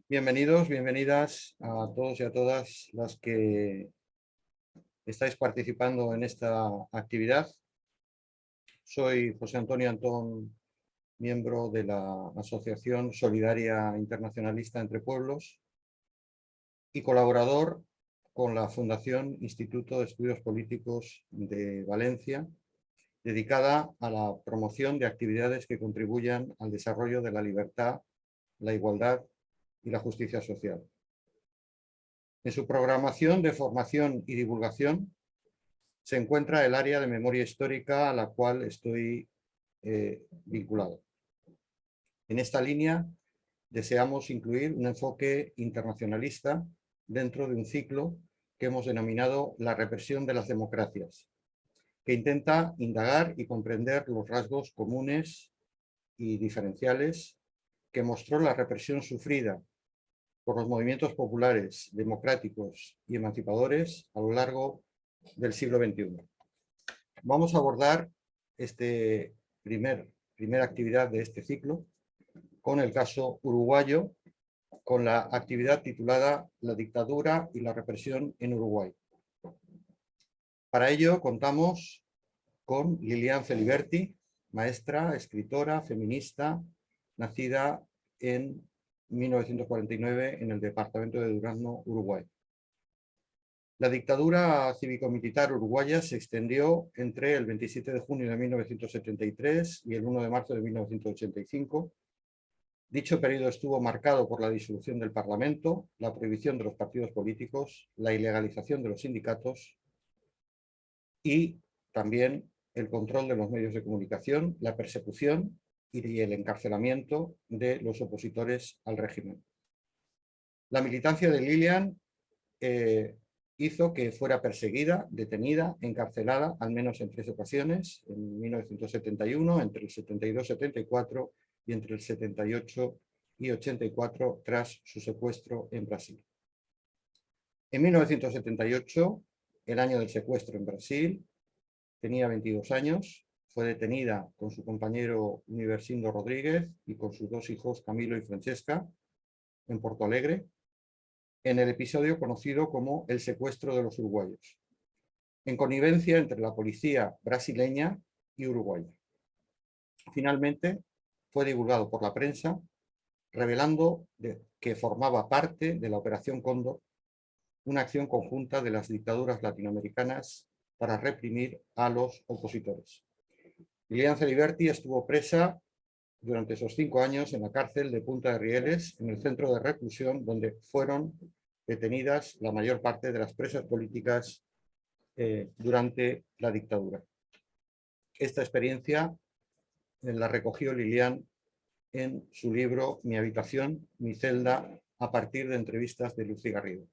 Bienvenidos, bienvenidas a todos y a todas las que estáis participando en esta actividad. Soy José Antonio Antón, miembro de la Asociación Solidaria Internacionalista Entre Pueblos y colaborador con la Fundación Instituto de Estudios Políticos de Valencia, dedicada a la promoción de actividades que contribuyan al desarrollo de la libertad, la igualdad y la justicia social. En su programación de formación y divulgación se encuentra el área de memoria histórica a la cual estoy vinculado. En esta línea deseamos incluir un enfoque internacionalista dentro de un ciclo que hemos denominado la represión de las democracias, que intenta indagar y comprender los rasgos comunes y diferenciales que mostró la represión sufrida por los movimientos populares, democráticos y emancipadores a lo largo del siglo XXI. Vamos a abordar esta primera actividad de este ciclo con el caso uruguayo, con la actividad titulada La dictadura y la represión en Uruguay. Para ello contamos con Lilian Celiberti, maestra, escritora, feminista, nacida en 1949 en el departamento de Durazno, Uruguay. La dictadura cívico-militar uruguaya se extendió entre el 27 de junio de 1973 y el 1 de marzo de 1985. Dicho periodo estuvo marcado por la disolución del Parlamento, la prohibición de los partidos políticos, la ilegalización de los sindicatos y también el control de los medios de comunicación, la persecución y el encarcelamiento de los opositores al régimen. La militancia de Lilian hizo que fuera perseguida, detenida, encarcelada, al menos en 3 ocasiones, en 1971, entre el 72-74 y entre el 78 y 84, tras su secuestro en Brasil. En 1978, el año del secuestro en Brasil, tenía 22 años, fue detenida con su compañero Universindo Rodríguez y con sus 2 hijos, Camilo y Francesca, en Porto Alegre, en el episodio conocido como el secuestro de los uruguayos, en connivencia entre la policía brasileña y uruguaya. Finalmente, fue divulgado por la prensa, revelando que formaba parte de la Operación Cóndor, una acción conjunta de las dictaduras latinoamericanas para reprimir a los opositores. Lilian Celiberti estuvo presa durante esos 5 años en la cárcel de Punta de Rieles, en el centro de reclusión donde fueron detenidas la mayor parte de las presas políticas durante la dictadura. Esta experiencia la recogió Lilian en su libro Mi habitación, mi celda, a partir de entrevistas de Lucy Garrido.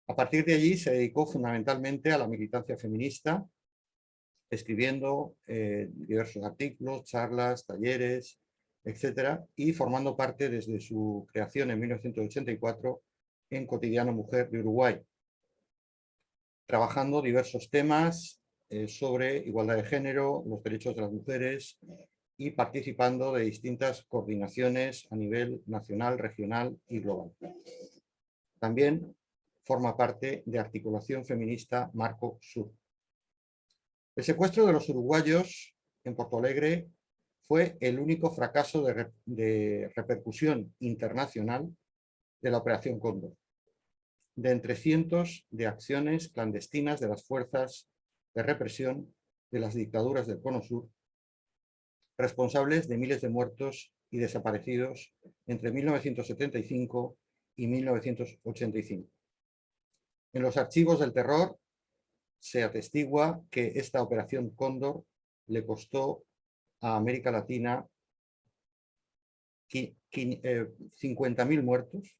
A partir de allí se dedicó fundamentalmente a la militancia feminista, escribiendo diversos artículos, charlas, talleres, etcétera, y formando parte desde su creación en 1984 en Cotidiano Mujer de Uruguay, trabajando diversos temas sobre igualdad de género, los derechos de las mujeres y participando de distintas coordinaciones a nivel nacional, regional y global. También forma parte de Articulación Feminista Marco Sur. El secuestro de los uruguayos en Porto Alegre fue el único fracaso de repercusión internacional de la Operación Cóndor, de entre cientos de acciones clandestinas de las fuerzas de represión de las dictaduras del Cono Sur, responsables de miles de muertos y desaparecidos entre 1975 y 1985. En los archivos del terror se atestigua que esta Operación Cóndor le costó a América Latina 50.000 muertos,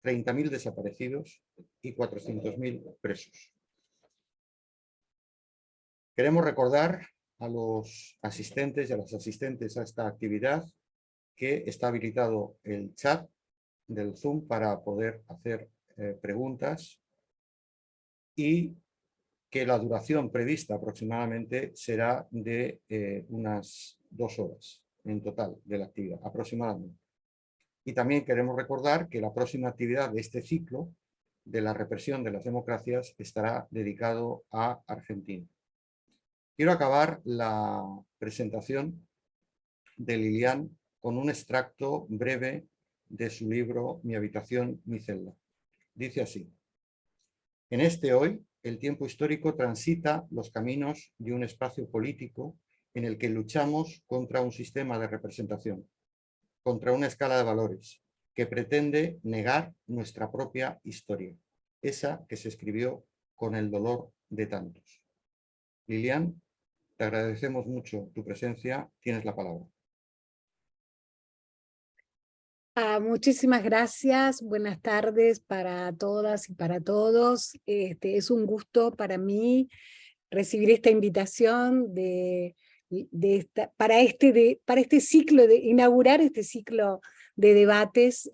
30.000 desaparecidos y 400.000 presos. Queremos recordar a los asistentes y a las asistentes a esta actividad que está habilitado el chat del Zoom para poder hacer preguntas y que la duración prevista aproximadamente será de unas 2 horas en total de la actividad, aproximadamente. Y también queremos recordar que la próxima actividad de este ciclo de la represión de las democracias estará dedicado a Argentina. Quiero acabar la presentación de Lilian con un extracto breve de su libro Mi habitación, mi celda. Dice así: en este hoy, el tiempo histórico transita los caminos de un espacio político en el que luchamos contra un sistema de representación, contra una escala de valores que pretende negar nuestra propia historia, esa que se escribió con el dolor de tantos. Lilian, te agradecemos mucho tu presencia. Tienes la palabra. Muchísimas gracias, buenas tardes para todas y para todos. Es un gusto para mí recibir esta invitación para este ciclo, de inaugurar este ciclo de debates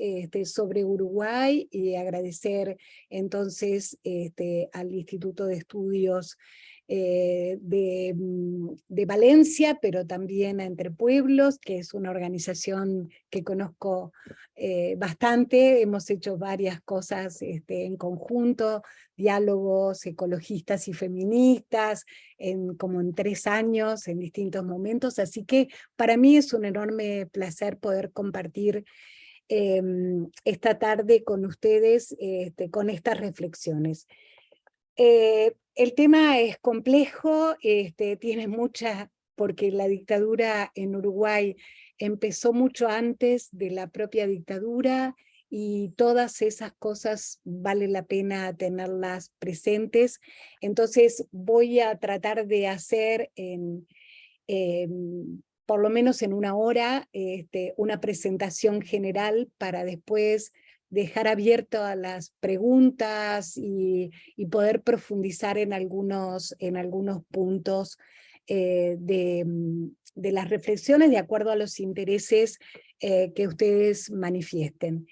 sobre Uruguay, y agradecer entonces al Instituto de Estudios de Valencia, pero también a Entre Pueblos, que es una organización que conozco bastante. Hemos hecho varias cosas en conjunto, diálogos ecologistas y feministas, como en 3 años, en distintos momentos, así que para mí es un enorme placer poder compartir esta tarde con ustedes con estas reflexiones. El tema es complejo, tiene muchas, porque la dictadura en Uruguay empezó mucho antes de la propia dictadura, y todas esas cosas vale la pena tenerlas presentes. Entonces voy a tratar de hacer por lo menos en 1 hora una presentación general, para después dejar abierto a las preguntas y poder profundizar en algunos puntos de las reflexiones, de acuerdo a los intereses que ustedes manifiesten.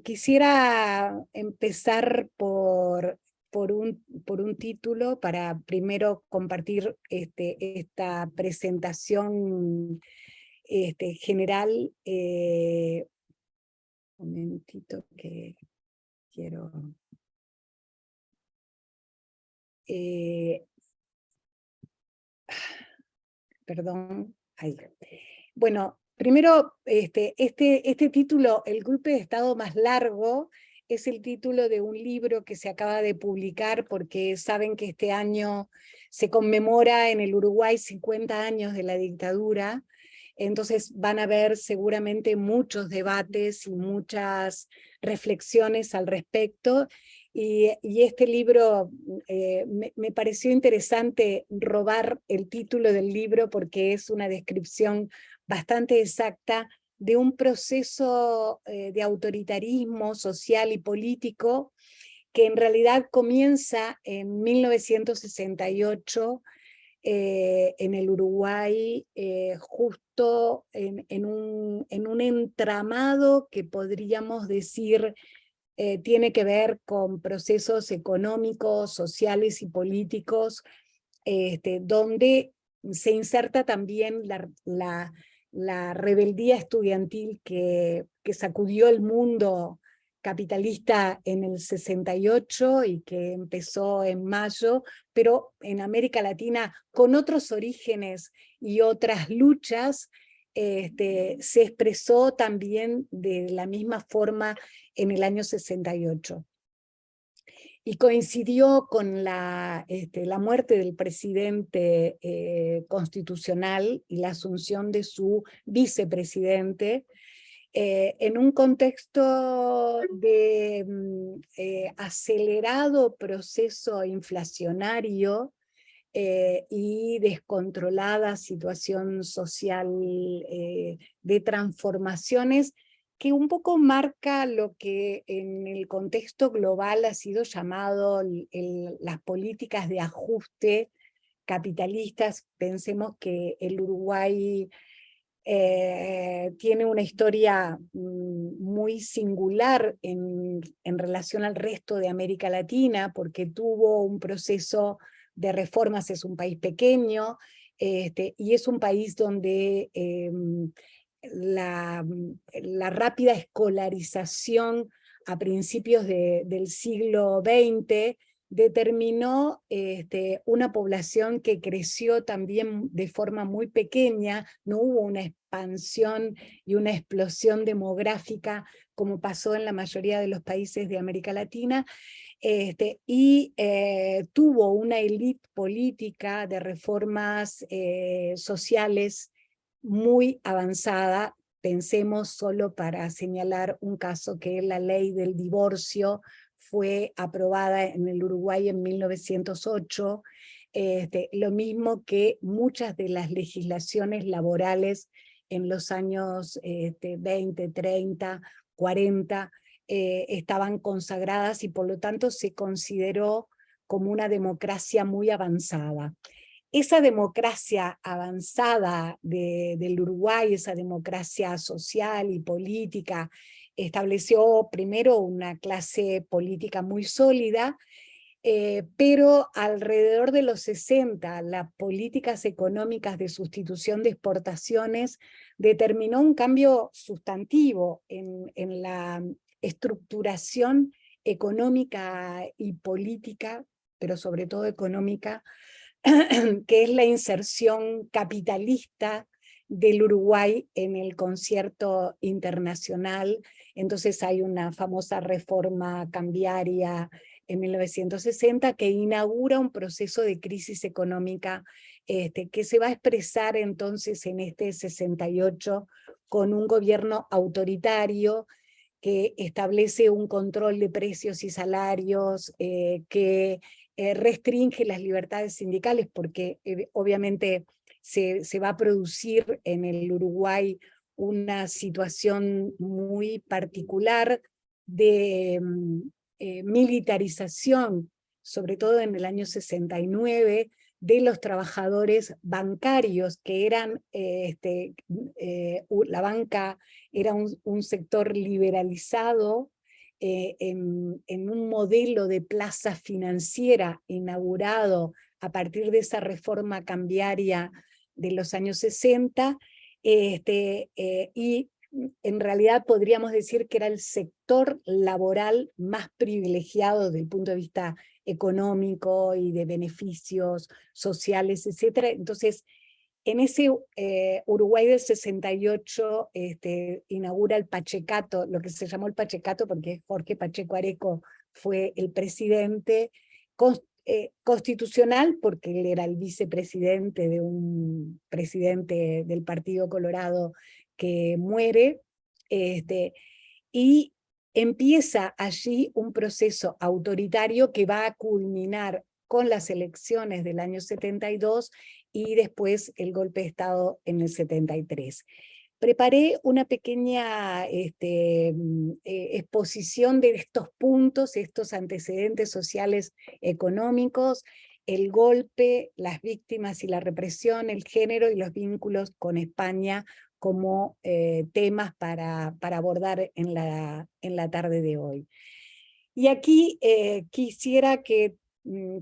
Quisiera empezar por un título, para primero compartir esta presentación general. Un momentito que quiero... perdón. Ahí. Bueno, primero, este título, El golpe de Estado más largo, es el título de un libro que se acaba de publicar, porque saben que este año se conmemora en el Uruguay 50 años de la dictadura. Entonces van a haber seguramente muchos debates y muchas reflexiones al respecto. Y este libro, me pareció interesante robar el título del libro, porque es una descripción bastante exacta de un proceso de autoritarismo social y político que en realidad comienza en 1968 en el Uruguay, justo en un entramado que podríamos decir tiene que ver con procesos económicos, sociales y políticos, donde se inserta también la rebeldía estudiantil que sacudió el mundo capitalista en el 68 y que empezó en mayo, pero en América Latina con otros orígenes y otras luchas. Se expresó también de la misma forma en el año 68. Y coincidió con la muerte del presidente constitucional y la asunción de su vicepresidente, en un contexto de acelerado proceso inflacionario y descontrolada situación social de transformaciones, que un poco marca lo que en el contexto global ha sido llamado las políticas de ajuste capitalistas. Pensemos que el Uruguay tiene una historia muy singular en relación al resto de América Latina, porque tuvo un proceso de reformas. Es un país pequeño, y es un país donde la rápida escolarización a principios del siglo XX determinó una población que creció también de forma muy pequeña, no hubo una expansión y una explosión demográfica como pasó en la mayoría de los países de América Latina, y tuvo una élite política de reformas sociales muy avanzada. Pensemos, solo para señalar un caso, que la ley del divorcio fue aprobada en el Uruguay en 1908, lo mismo que muchas de las legislaciones laborales en los años 20, 30, 40, estaban consagradas y por lo tanto se consideró como una democracia muy avanzada. Esa democracia avanzada del Uruguay, esa democracia social y política, estableció primero una clase política muy sólida, pero alrededor de los 60, las políticas económicas de sustitución de exportaciones determinó un cambio sustantivo en la estructuración económica y política, pero sobre todo económica, que es la inserción capitalista del Uruguay en el concierto internacional. Entonces hay una famosa reforma cambiaria en 1960 que inaugura un proceso de crisis económica que se va a expresar entonces en este 68 con un gobierno autoritario que establece un control de precios y salarios, que restringe las libertades sindicales, porque obviamente se va a producir en el Uruguay una situación muy particular de militarización, sobre todo en el año 69, de los trabajadores bancarios, que eran, la banca era un sector liberalizado, en un modelo de plaza financiera inaugurado a partir de esa reforma cambiaria de los años 60, y en realidad podríamos decir que era el sector laboral más privilegiado desde el punto de vista económico y de beneficios sociales, etc. Entonces, en ese Uruguay del 68 inaugura el Pachecato, lo que se llamó el Pachecato porque Jorge Pacheco Areco fue el presidente constitucional, porque él era el vicepresidente de un presidente del Partido Colorado que muere, y empieza allí un proceso autoritario que va a culminar con las elecciones del año 72 y después el golpe de Estado en el 73. Preparé una pequeña exposición de estos puntos, estos antecedentes sociales económicos, el golpe, las víctimas y la represión, el género y los vínculos con España como temas para abordar en la tarde de hoy. Y aquí quisiera que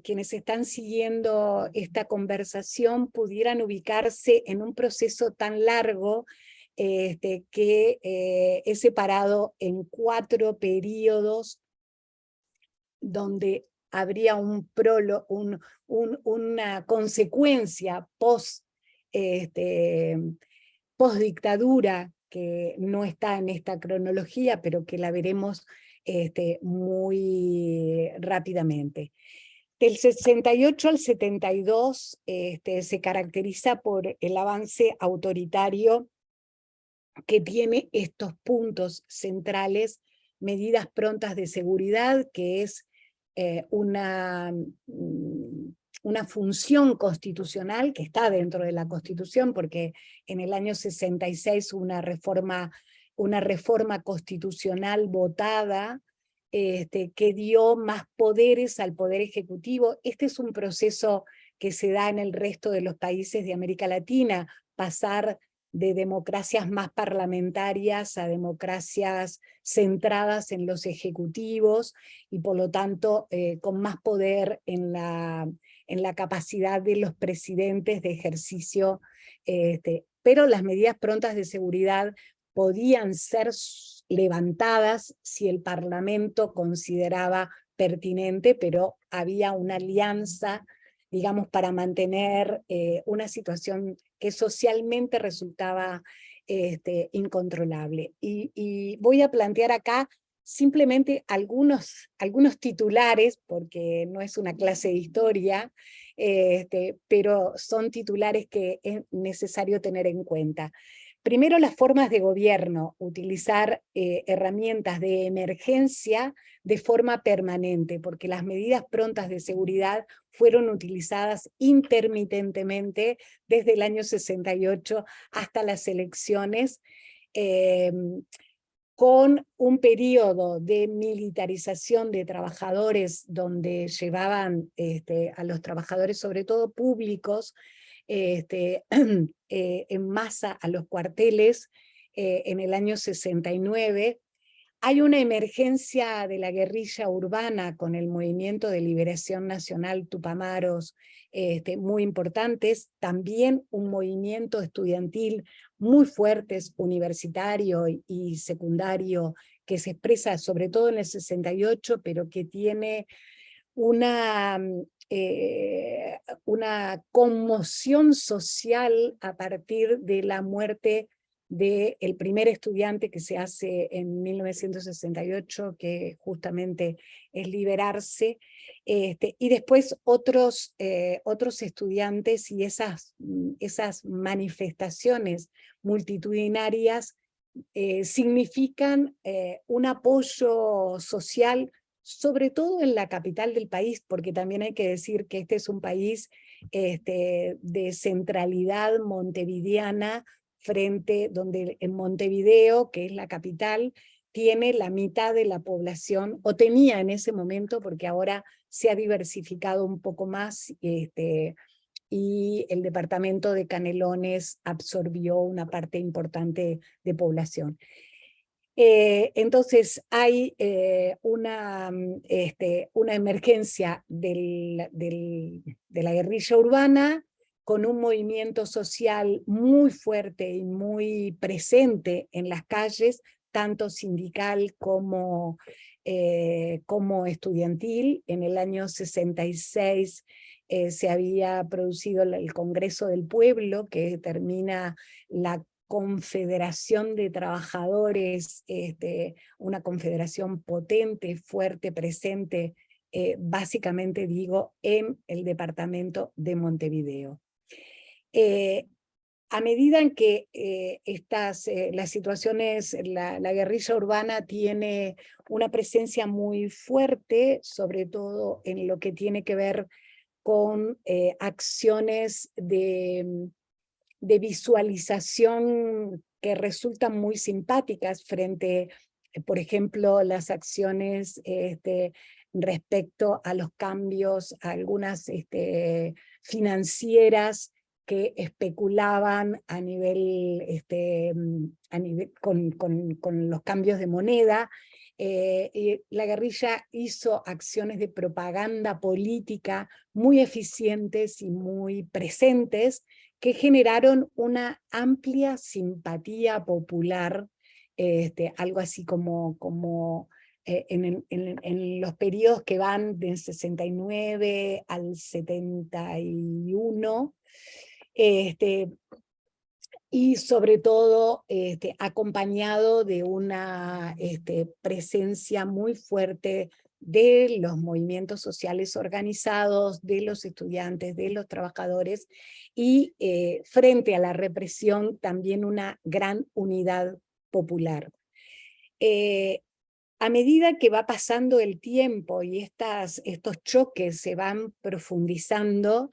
quienes están siguiendo esta conversación pudieran ubicarse en un proceso tan largo que es separado en 4 periodos donde habría una consecuencia post-dictadura que no está en esta cronología, pero que la veremos muy rápidamente. Del 68 al 72 se caracteriza por el avance autoritario que tiene estos puntos centrales: medidas prontas de seguridad, que es una función constitucional que está dentro de la Constitución, porque en el año 66 una reforma constitucional votada que dio más poderes al Poder Ejecutivo. Este es un proceso que se da en el resto de los países de América Latina, pasar de democracias más parlamentarias a democracias centradas en los ejecutivos y por lo tanto con más poder en la capacidad de los presidentes de ejercicio, pero las medidas prontas de seguridad podían ser levantadas si el Parlamento consideraba pertinente, pero había una alianza, digamos, para mantener una situación que socialmente resultaba incontrolable. Y voy a plantear acá simplemente algunos titulares, porque no es una clase de historia, pero son titulares que es necesario tener en cuenta. Primero, las formas de gobierno, utilizar herramientas de emergencia de forma permanente, porque las medidas prontas de seguridad fueron utilizadas intermitentemente desde el año 68 hasta las elecciones, con un periodo de militarización de trabajadores donde llevaban a los trabajadores, sobre todo públicos, en masa a los cuarteles en el año 69. Hay una emergencia de la guerrilla urbana con el Movimiento de Liberación Nacional Tupamaros muy importantes, también un movimiento estudiantil muy fuerte, universitario y secundario, que se expresa sobre todo en el 68, pero que tiene una conmoción social a partir de la muerte del primer estudiante que se hace en 1968, que justamente es liberarse, y después otros estudiantes, y esas manifestaciones multitudinarias significan un apoyo social, sobre todo en la capital del país, porque también hay que decir que este es un país de centralidad montevideana, donde en Montevideo, que es la capital, tiene la mitad de la población, o tenía en ese momento, porque ahora se ha diversificado un poco más, y el departamento de Canelones absorbió una parte importante de población. Entonces hay una emergencia de la guerrilla urbana, con un movimiento social muy fuerte y muy presente en las calles, tanto sindical como estudiantil. En el año 66 se había producido el Congreso del Pueblo, que determina la confederación de trabajadores, una confederación potente, fuerte, presente, básicamente digo, en el departamento de Montevideo. A medida en que las situaciones, la guerrilla urbana tiene una presencia muy fuerte, sobre todo en lo que tiene que ver con acciones de visualización que resultan muy simpáticas frente, por ejemplo, las acciones respecto a los cambios, a algunas financieras que especulaban a nivel, con los cambios de moneda. Y la guerrilla hizo acciones de propaganda política muy eficientes y muy presentes, que generaron una amplia simpatía popular, algo así como en los periodos que van del 69 al 71, y sobre todo acompañado de una presencia muy fuerte de los movimientos sociales organizados, de los estudiantes, de los trabajadores, y frente a la represión también una gran unidad popular. A medida que va pasando el tiempo y estos choques se van profundizando,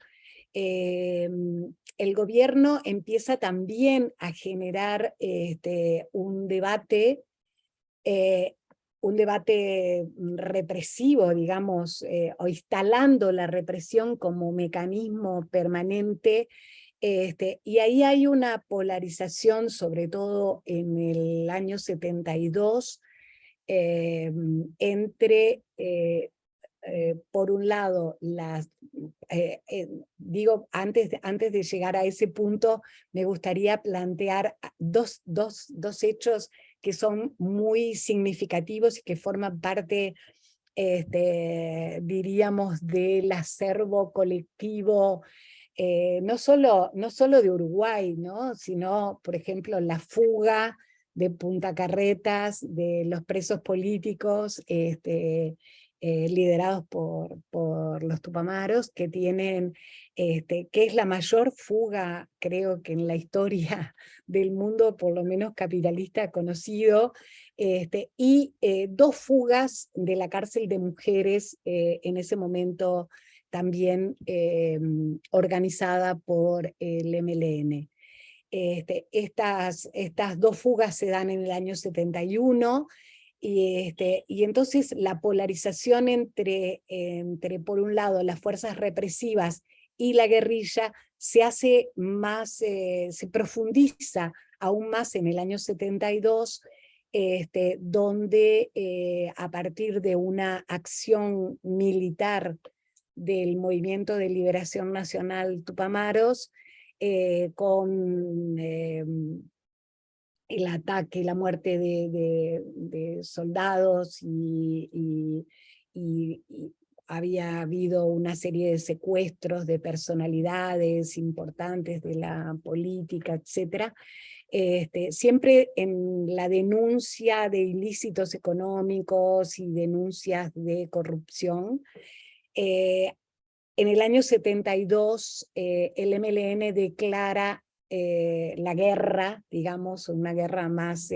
el gobierno empieza también a generar un debate represivo, digamos, o instalando la represión como mecanismo permanente, y ahí hay una polarización, sobre todo en el año 72, entre por un lado, digo, antes de llegar a ese punto, me gustaría plantear dos hechos que son muy significativos y que forman parte, diríamos, del acervo colectivo, no solo de Uruguay, ¿no? Sino, por ejemplo, la fuga de Punta Carretas, de los presos políticos, liderados por los tupamaros, que tienen, que es la mayor fuga, creo que en la historia del mundo, por lo menos capitalista conocido, y dos fugas de la cárcel de mujeres en ese momento también organizada por el MLN. Estas dos fugas se dan en el año 71, y entonces la polarización entre, por un lado, las fuerzas represivas y la guerrilla se hace más, se profundiza aún más en el año 72, donde a partir de una acción militar del Movimiento de Liberación Nacional Tupamaros, con el ataque, la muerte de soldados, y había habido una serie de secuestros de personalidades importantes de la política, etc. Siempre en la denuncia de ilícitos económicos y denuncias de corrupción. En el año 72, el MLN declara la guerra, digamos, una guerra más,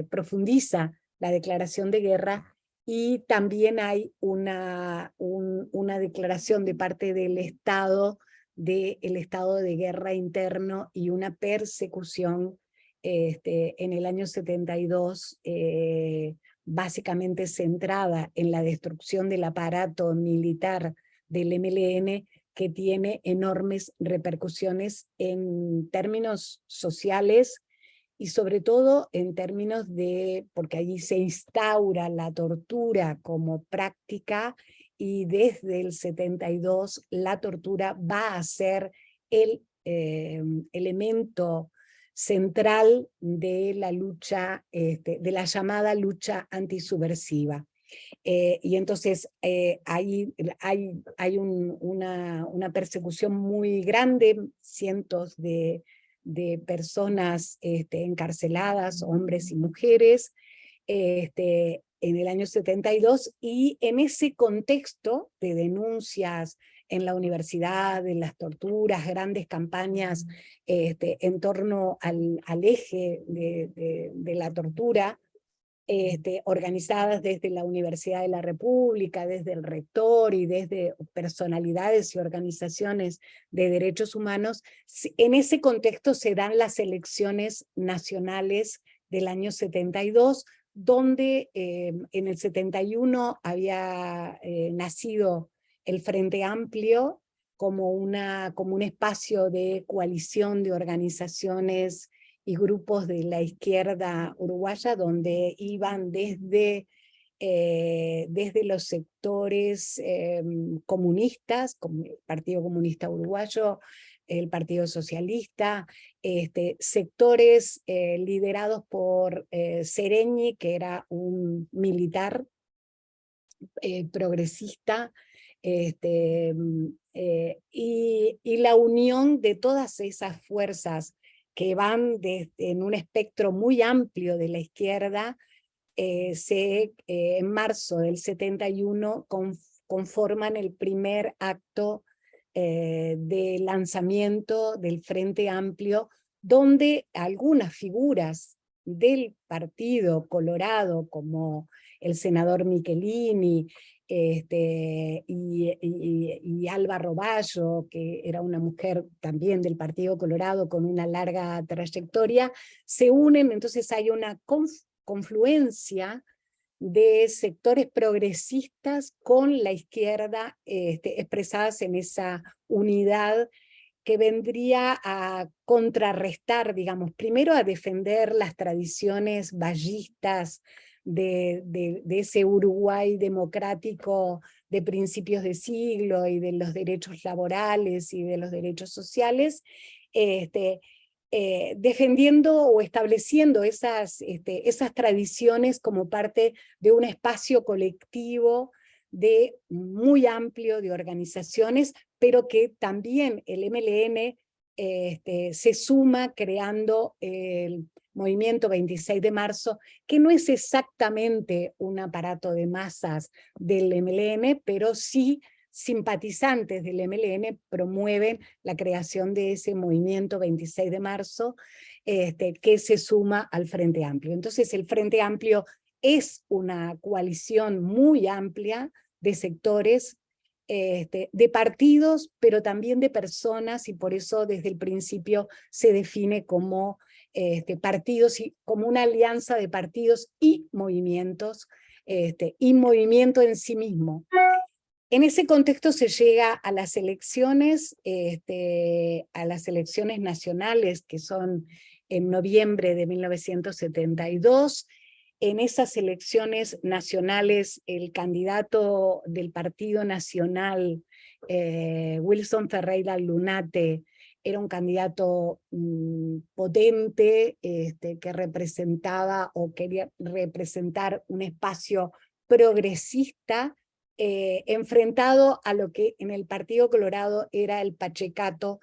profundiza la declaración de guerra, y también hay una declaración de parte del Estado, del estado de guerra interno, y una persecución en el año 72, básicamente centrada en la destrucción del aparato militar del MLN, que tiene enormes repercusiones en términos sociales y sobre todo en términos de, porque allí se instaura la tortura como práctica, y desde el 72 la tortura va a ser el elemento central de la lucha, de la llamada lucha antisubversiva. Y entonces hay una persecución muy grande, cientos de personas encarceladas, hombres y mujeres, en el año 72, y en ese contexto de denuncias en la universidad, de las torturas, grandes campañas en torno al eje de la tortura, organizadas desde la Universidad de la República, desde el rector y desde personalidades y organizaciones de derechos humanos. En ese contexto se dan las elecciones nacionales del año 72, donde en el 71 había nacido el Frente Amplio como un espacio de coalición de organizaciones y grupos de la izquierda uruguaya, donde iban desde los sectores comunistas, como el Partido Comunista Uruguayo, el Partido Socialista, sectores liderados por Sereñi, que era un militar progresista, y la unión de todas esas fuerzas que van en un espectro muy amplio de la izquierda, en marzo del 71 conforman el primer acto de lanzamiento del Frente Amplio, donde algunas figuras del Partido Colorado, como el senador Michelini, y Alba Roballo, que era una mujer también del Partido Colorado con una larga trayectoria, se unen. Entonces hay una confluencia de sectores progresistas con la izquierda, expresadas en esa unidad, que vendría a contrarrestar, digamos, primero a defender las tradiciones vallistas de ese Uruguay democrático de principios de siglo y de los derechos laborales y de los derechos sociales, defendiendo o estableciendo esas tradiciones como parte de un espacio colectivo muy amplio de organizaciones, pero que también el MLN se suma creando el Movimiento 26 de marzo, que no es exactamente un aparato de masas del MLN, pero sí simpatizantes del MLN promueven la creación de ese movimiento 26 de marzo, que se suma al Frente Amplio. Entonces el Frente Amplio es una coalición muy amplia de sectores, de partidos, pero también de personas, y por eso desde el principio se define como partidos, y como una alianza de partidos y movimientos en sí mismo. En ese contexto se llega a las elecciones nacionales, que son en noviembre de 1972. En esas elecciones nacionales, el candidato del Partido Nacional, Wilson Ferreira Lunate, era un candidato potente, que representaba o quería representar un espacio progresista, enfrentado a lo que en el Partido Colorado era el pachecato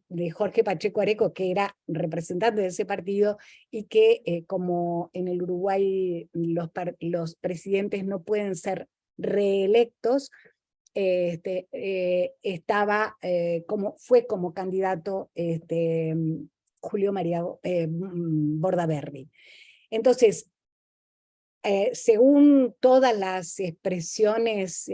de Jorge Pacheco Areco, que era representante de ese partido, y que como en el Uruguay los presidentes no pueden ser reelectos, fue como candidato Julio María Bordaberry. Entonces, según todas las expresiones,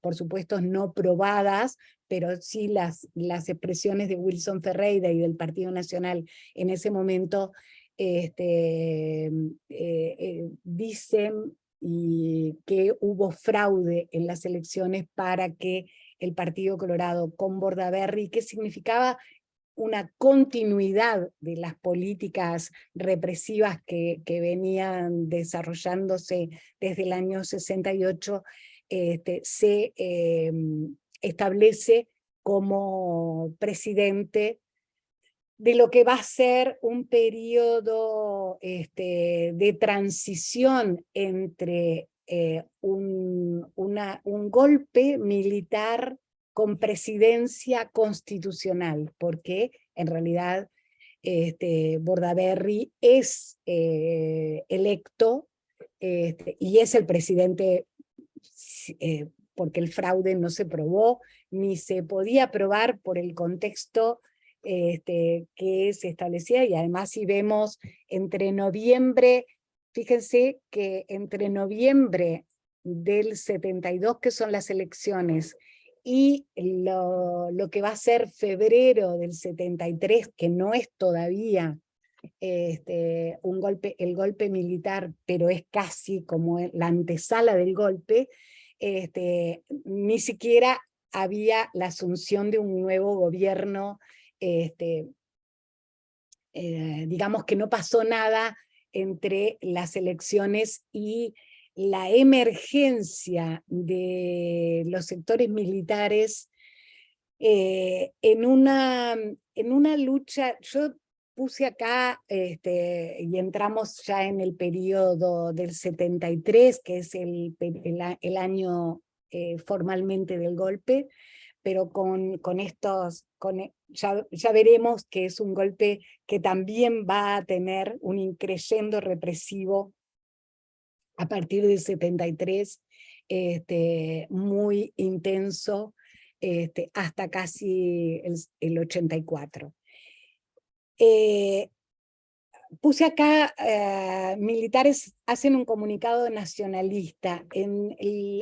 por supuesto no probadas, pero sí las expresiones de Wilson Ferreira y del Partido Nacional en ese momento, dicen que hubo fraude en las elecciones para que el Partido Colorado con Bordaberry, que significaba una continuidad de las políticas represivas que venían desarrollándose desde el año 68, se establece como presidente de lo que va a ser un periodo de transición entre un golpe militar con presidencia constitucional, porque en realidad Bordaberry es electo y es el presidente, porque el fraude no se probó, ni se podía probar por el contexto que se establecía, y además si vemos entre noviembre, fíjense que entre noviembre del 72, que son las elecciones, y lo que va a ser febrero del 73, que no es todavía el golpe militar, pero es casi como la antesala del golpe, ni siquiera había la asunción de un nuevo gobierno, digamos que no pasó nada entre las elecciones y la emergencia de los sectores militares en una lucha. Yo puse acá, y entramos ya en el periodo del 73, que es el año formalmente del golpe, pero ya veremos que es un golpe que también va a tener un increyendo represivo a partir del 73, muy intenso, hasta casi el 84. Puse acá, militares hacen un comunicado nacionalista.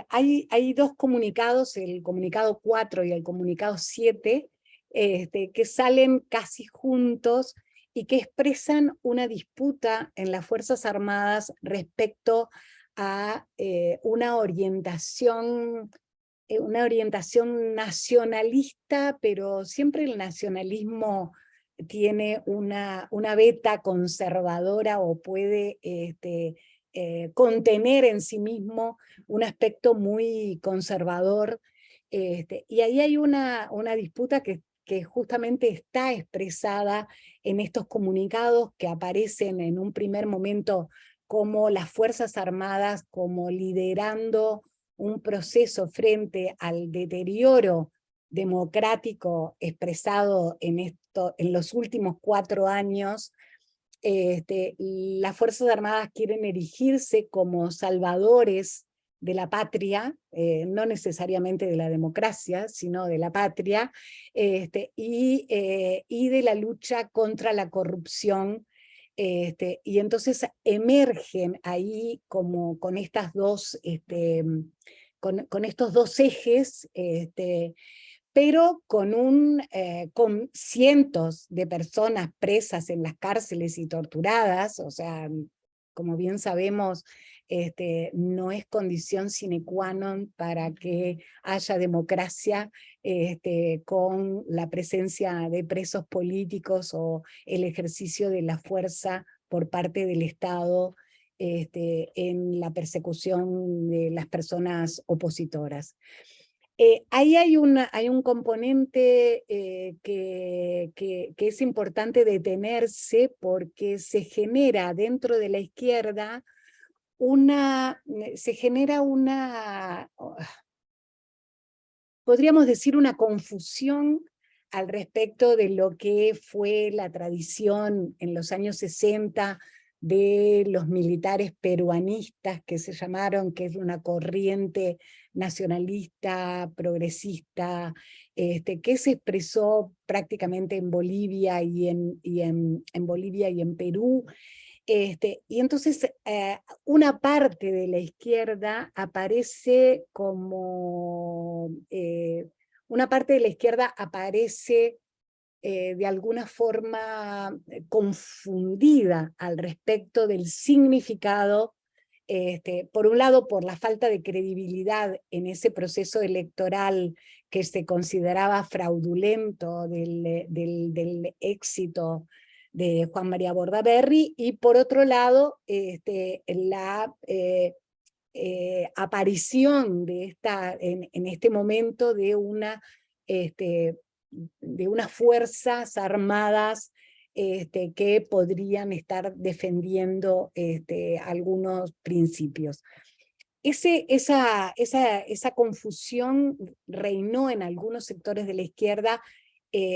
Hay dos comunicados, el comunicado 4 y el comunicado 7, que salen casi juntos y que expresan una disputa en las Fuerzas Armadas respecto a una orientación nacionalista, pero siempre el nacionalismo tiene una veta conservadora, o puede contener en sí mismo un aspecto muy conservador. Y ahí hay una disputa que justamente está expresada en estos comunicados que aparecen en un primer momento como las Fuerzas Armadas, como liderando un proceso frente al deterioro democrático expresado en los últimos 4 años. Las Fuerzas Armadas quieren erigirse como salvadores de la patria, no necesariamente de la democracia, sino de la patria, y de la lucha contra la corrupción. Y entonces emergen ahí como con estas dos, con estos dos ejes, pero con cientos de personas presas en las cárceles y torturadas. O sea, como bien sabemos, no es condición sine qua non para que haya democracia con la presencia de presos políticos o el ejercicio de la fuerza por parte del Estado en la persecución de las personas opositoras. Ahí hay un componente que es importante detenerse, porque se genera dentro de la izquierda podríamos decir, una confusión al respecto de lo que fue la tradición en los años 60 de los militares peruanistas, que se llamaron, que es una corriente nacionalista, progresista, que se expresó prácticamente en Bolivia y en Bolivia y en Perú. Y entonces una parte de la izquierda aparece como, una parte de la izquierda aparece de alguna forma confundida al respecto del significado, por un lado por la falta de credibilidad en ese proceso electoral que se consideraba fraudulento del éxito de Juan María Bordaberry, y por otro lado la aparición en este momento de unas fuerzas armadas que podrían estar defendiendo algunos principios. Esa confusión reinó en algunos sectores de la izquierda,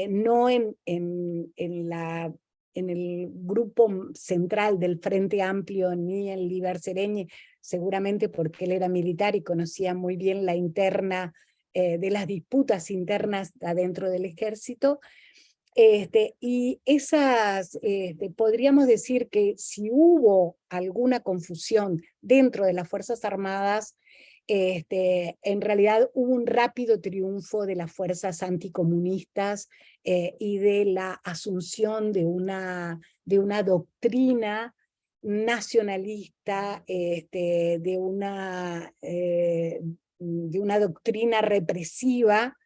no en el grupo central del Frente Amplio ni en Líber Seregni, seguramente porque él era militar y conocía muy bien la interna de las disputas internas adentro del ejército. Y podríamos decir que si hubo alguna confusión dentro de las Fuerzas Armadas, en realidad hubo un rápido triunfo de las fuerzas anticomunistas y de la asunción de una doctrina nacionalista, de una doctrina represiva,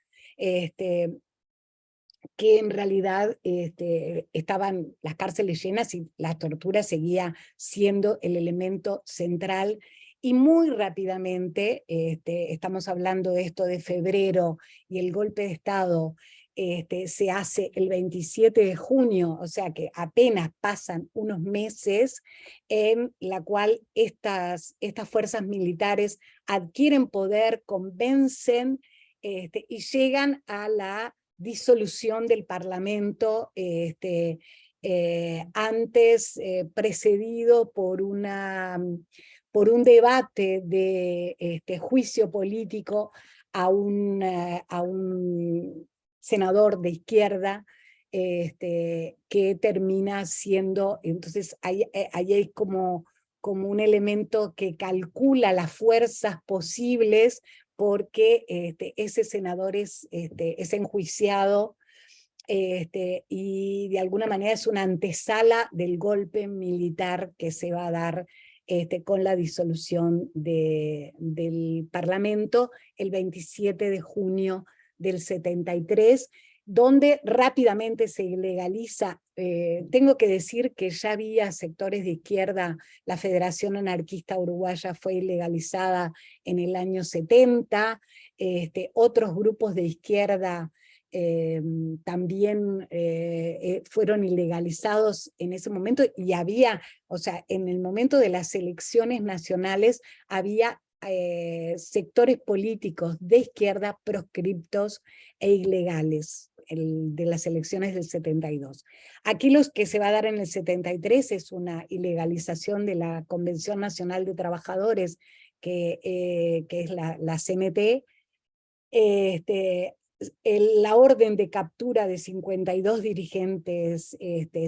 que en realidad estaban las cárceles llenas y la tortura seguía siendo el elemento central. Y muy rápidamente, estamos hablando de esto de febrero, y el golpe de Estado se hace el 27 de junio, o sea que apenas pasan unos meses, en la cual estas fuerzas militares adquieren poder, convencen y llegan a la disolución del Parlamento, antes precedido por un debate de juicio político a un senador de izquierda, que termina siendo, entonces ahí hay como un elemento que calcula las fuerzas posibles, porque ese senador es enjuiciado, y de alguna manera es una antesala del golpe militar que se va a dar con la disolución del Parlamento el 27 de junio del 73, donde rápidamente se legaliza tengo que decir que ya había sectores de izquierda. La Federación Anarquista Uruguaya fue ilegalizada en el año 70, otros grupos de izquierda también fueron ilegalizados en ese momento, y había, o sea, en el momento de las elecciones nacionales había sectores políticos de izquierda proscriptos e ilegales de las elecciones del 72. Aquí lo que se va a dar en el 73 es una ilegalización de la Convención Nacional de Trabajadores, que es la CNT. La orden de captura de 52 dirigentes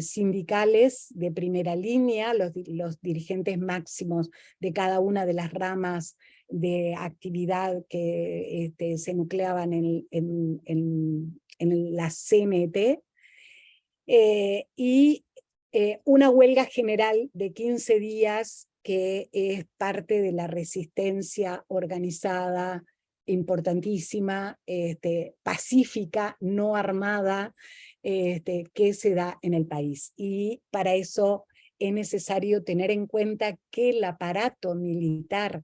sindicales de primera línea, los dirigentes máximos de cada una de las ramas de actividad que se nucleaban en la CNT, y una huelga general de 15 días que es parte de la resistencia organizada importantísima, pacífica, no armada, que se da en el país. Y para eso es necesario tener en cuenta que el aparato militar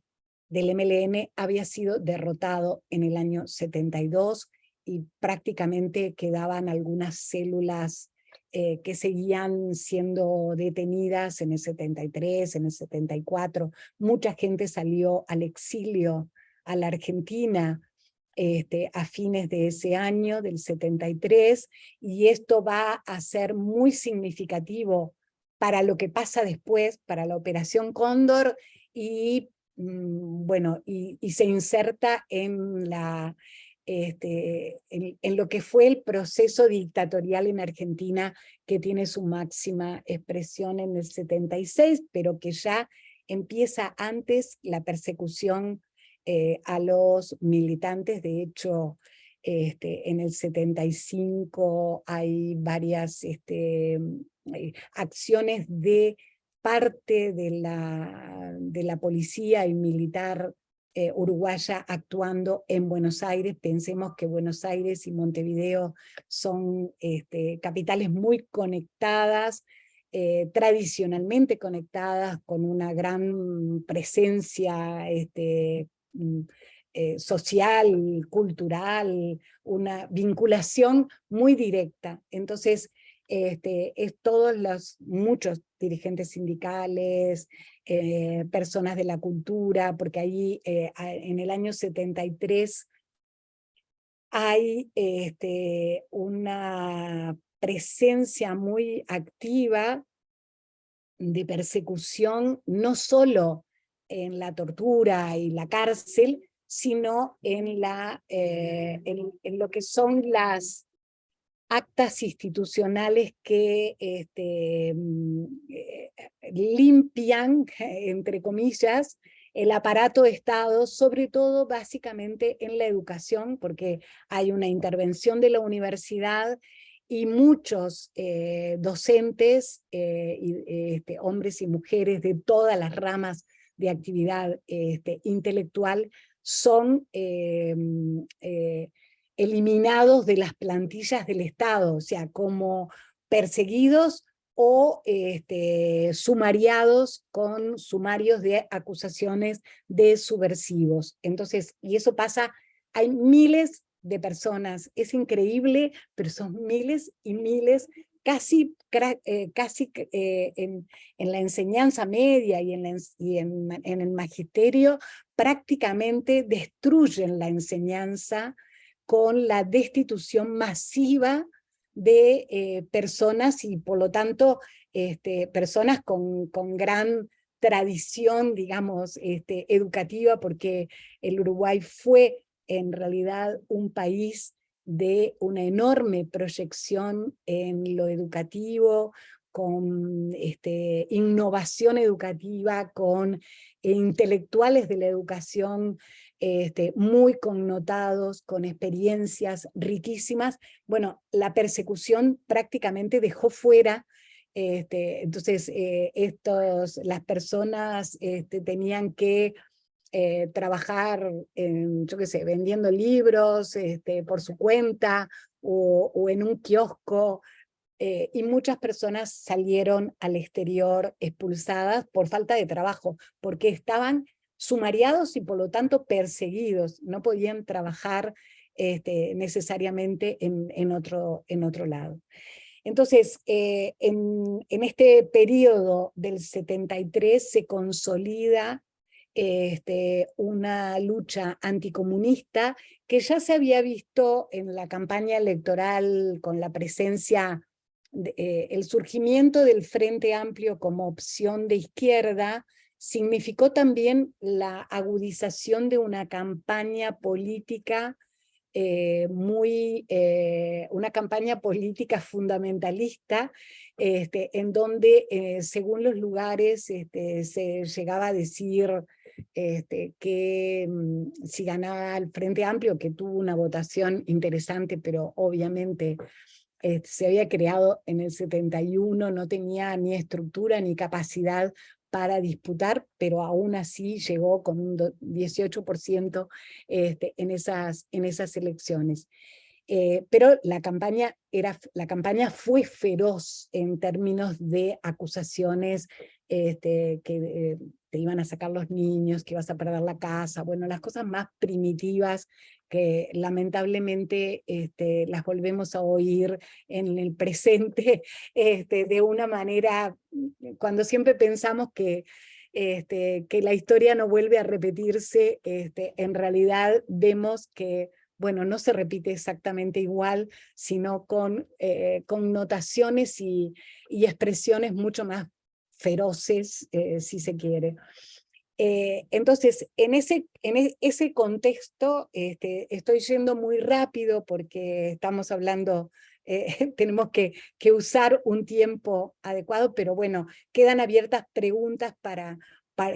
del MLN había sido derrotado en el año 72 y prácticamente quedaban algunas células que seguían siendo detenidas en el 73, en el 74. Mucha gente salió al exilio a la Argentina a fines de ese año, del 73, y esto va a ser muy significativo para lo que pasa después, para la Operación Cóndor, y bueno, y se inserta en lo que fue el proceso dictatorial en Argentina, que tiene su máxima expresión en el 76, pero que ya empieza antes la persecución a los militantes. De hecho, en el 75 hay varias acciones de parte de la policía y militar uruguaya actuando en Buenos Aires. Pensemos que Buenos Aires y Montevideo son capitales muy conectadas, tradicionalmente conectadas, con una gran presencia social, cultural, una vinculación muy directa. Entonces, es muchos dirigentes sindicales, personas de la cultura, porque ahí en el año 73 hay una presencia muy activa de persecución, no solo en la tortura y la cárcel, sino en lo que son las actas institucionales que limpian, entre comillas, el aparato de Estado, sobre todo básicamente en la educación, porque hay una intervención de la universidad y muchos docentes, hombres y mujeres de todas las ramas de actividad intelectual, son eliminados de las plantillas del Estado, o sea, como perseguidos o sumariados con sumarios de acusaciones de subversivos. Entonces, y eso pasa, hay miles de personas, es increíble, pero son miles y miles, casi en la enseñanza media y en el magisterio, prácticamente destruyen la enseñanza con la destitución masiva de personas, y por lo tanto personas con gran tradición, digamos, educativa, porque el Uruguay fue en realidad un país de una enorme proyección en lo educativo, con innovación educativa, con intelectuales de la educación muy connotados, con experiencias riquísimas. Bueno, la persecución prácticamente dejó fuera, entonces las personas tenían que trabajar, yo qué sé, vendiendo libros por su cuenta, o en un kiosco, y muchas personas salieron al exterior expulsadas por falta de trabajo, porque estaban sumariados y por lo tanto perseguidos, no podían trabajar necesariamente en otro lado. Entonces, en este periodo del 73 se consolida una lucha anticomunista que ya se había visto en la campaña electoral con la presencia, el surgimiento del Frente Amplio como opción de izquierda, significó también la agudización de una campaña política una campaña política fundamentalista, en donde según los lugares se llegaba a decir que si ganaba el Frente Amplio, que tuvo una votación interesante, pero obviamente se había creado en el 71, no tenía ni estructura ni capacidad para disputar, pero aún así llegó con un 18% en esas elecciones. Pero la campaña fue feroz en términos de acusaciones que te iban a sacar los niños, que ibas a perder la casa, bueno, las cosas más primitivas que lamentablemente las volvemos a oír en el presente de una manera, cuando siempre pensamos que la historia no vuelve a repetirse, en realidad vemos que bueno, no se repite exactamente igual, sino con connotaciones y expresiones mucho más feroces, si se quiere. Entonces, en ese contexto, estoy yendo muy rápido porque estamos hablando, tenemos que usar un tiempo adecuado, pero bueno, quedan abiertas preguntas para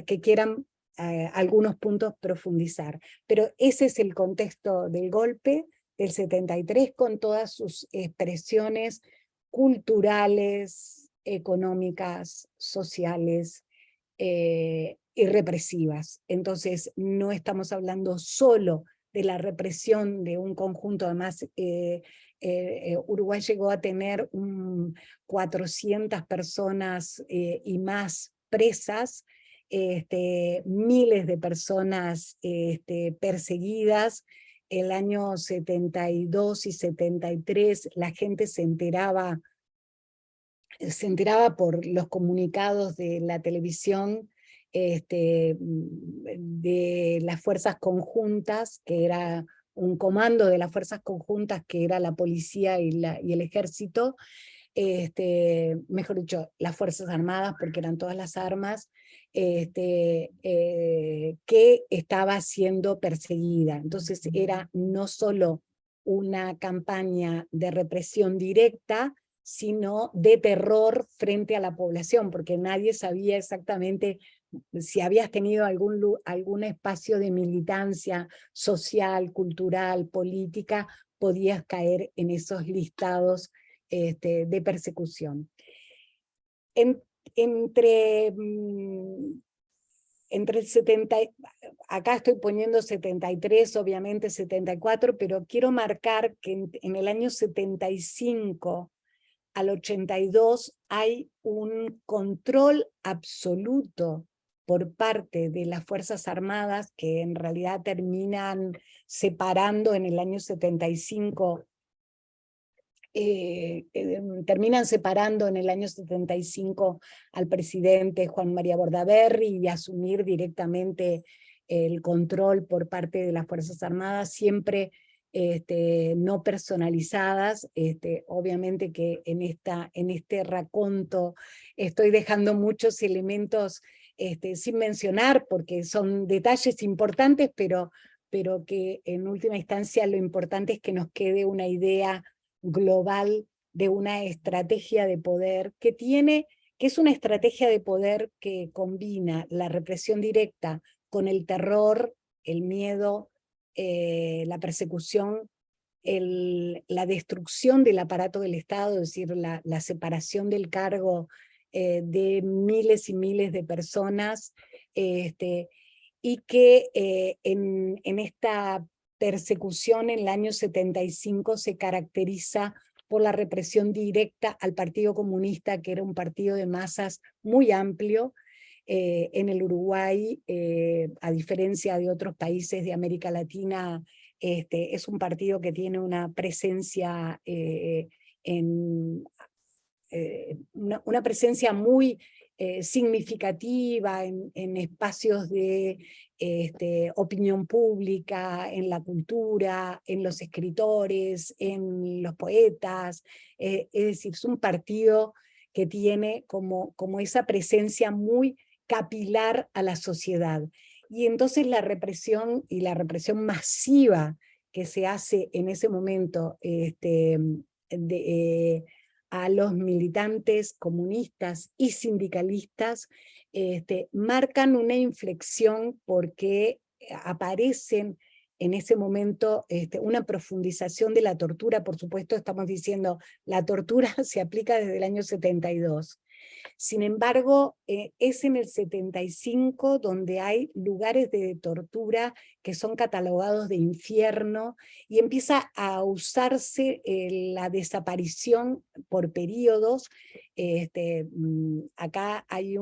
que quieran algunos puntos profundizar. Pero ese es el contexto del golpe del 73 con todas sus expresiones culturales, económicas, sociales, y represivas. Entonces, no estamos hablando solo de la represión de un conjunto, además Uruguay llegó a tener 400 personas y más presas, miles de personas perseguidas. El año 72 y 73 la gente se enteraba por los comunicados de la televisión de las fuerzas conjuntas, que era un comando de las fuerzas conjuntas, que era la policía y el ejército, mejor dicho, las Fuerzas Armadas, porque eran todas las armas, que estaba siendo perseguida. Entonces era no solo una campaña de represión directa, sino de terror frente a la población, porque nadie sabía exactamente si habías tenido algún espacio de militancia social, cultural, política, podías caer en esos listados de persecución. Entre el 70, acá estoy poniendo 73, obviamente 74, pero quiero marcar que en el año 75 al 82 hay un control absoluto por parte de las Fuerzas Armadas, que en realidad terminan separando en el año 75, terminan separando en el año 75 al presidente Juan María Bordaberry y asumir directamente el control por parte de las Fuerzas Armadas, siempre no personalizadas. Obviamente que en este raconto estoy dejando muchos elementos sin mencionar, porque son detalles importantes, pero que en última instancia lo importante es que nos quede una idea global de una estrategia de poder que es una estrategia de poder que combina la represión directa con el terror, el miedo, la persecución, la destrucción del aparato del Estado, es decir, la separación del cargo de miles y miles de personas, y que en esta persecución en el año 75 se caracteriza por la represión directa al Partido Comunista, que era un partido de masas muy amplio. En el Uruguay, a diferencia de otros países de América Latina, es un partido que tiene una presencia una presencia muy significativa en espacios de opinión pública, en la cultura, en los escritores, en los poetas. Es decir, es un partido que tiene como esa presencia muy capilar a la sociedad. Y entonces la represión y la represión masiva que se hace en ese momento a los militantes comunistas y sindicalistas marcan una inflexión porque aparecen en ese momento una profundización de la tortura. Por supuesto, estamos diciendo, la tortura se aplica desde el año 72. Sin embargo, es en el 75 donde hay lugares de tortura que son catalogados de infierno y empieza a usarse la desaparición por periodos. Acá hay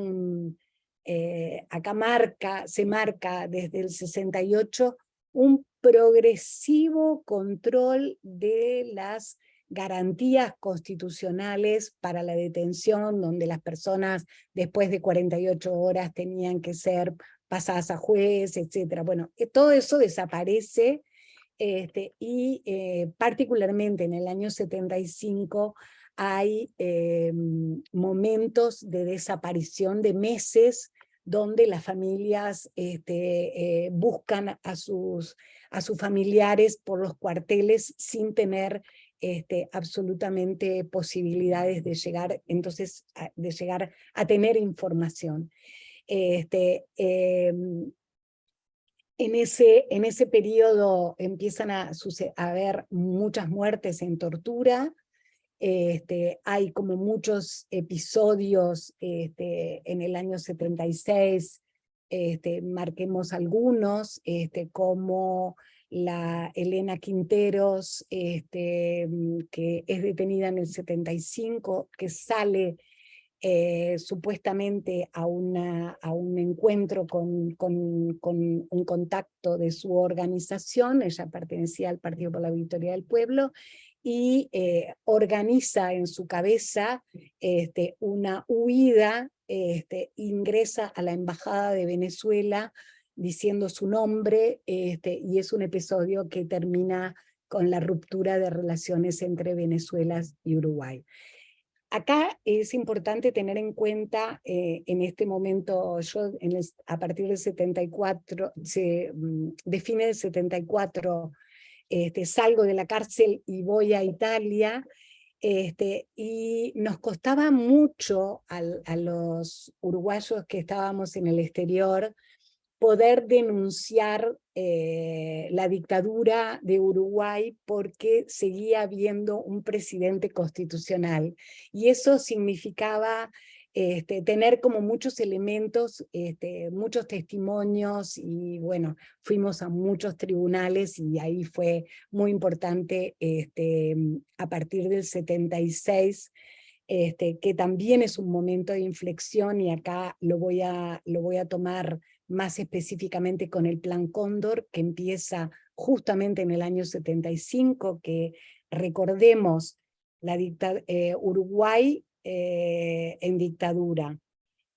se marca desde el 68 un progresivo control de las garantías constitucionales para la detención, donde las personas después de 48 horas tenían que ser pasadas a juez, etc. Bueno, todo eso desaparece y particularmente en el año 75 hay momentos de desaparición de meses donde las familias buscan a sus familiares por los cuarteles sin tener absolutamente posibilidades de llegar, entonces, de llegar a tener información. En ese periodo empiezan a haber muchas muertes en tortura. Hay como muchos episodios en el año 76, marquemos algunos, como la Elena Quinteros, que es detenida en el 75, que sale supuestamente a un encuentro con un contacto de su organización. Ella pertenecía al Partido por la Victoria del Pueblo, y organiza en su cabeza una huida, ingresa a la Embajada de Venezuela diciendo su nombre, y es un episodio que termina con la ruptura de relaciones entre Venezuela y Uruguay. Acá es importante tener en cuenta, en este momento, yo a partir del 74, de fines del 74, salgo de la cárcel y voy a Italia, y nos costaba mucho a los uruguayos que estábamos en el exterior poder denunciar la dictadura de Uruguay, porque seguía habiendo un presidente constitucional, y eso significaba tener como muchos elementos, muchos testimonios, y bueno, fuimos a muchos tribunales, y ahí fue muy importante a partir del 76, que también es un momento de inflexión, y acá lo voy a tomar más específicamente con el Plan Cóndor, que empieza justamente en el año 75, que recordemos, Uruguay en dictadura.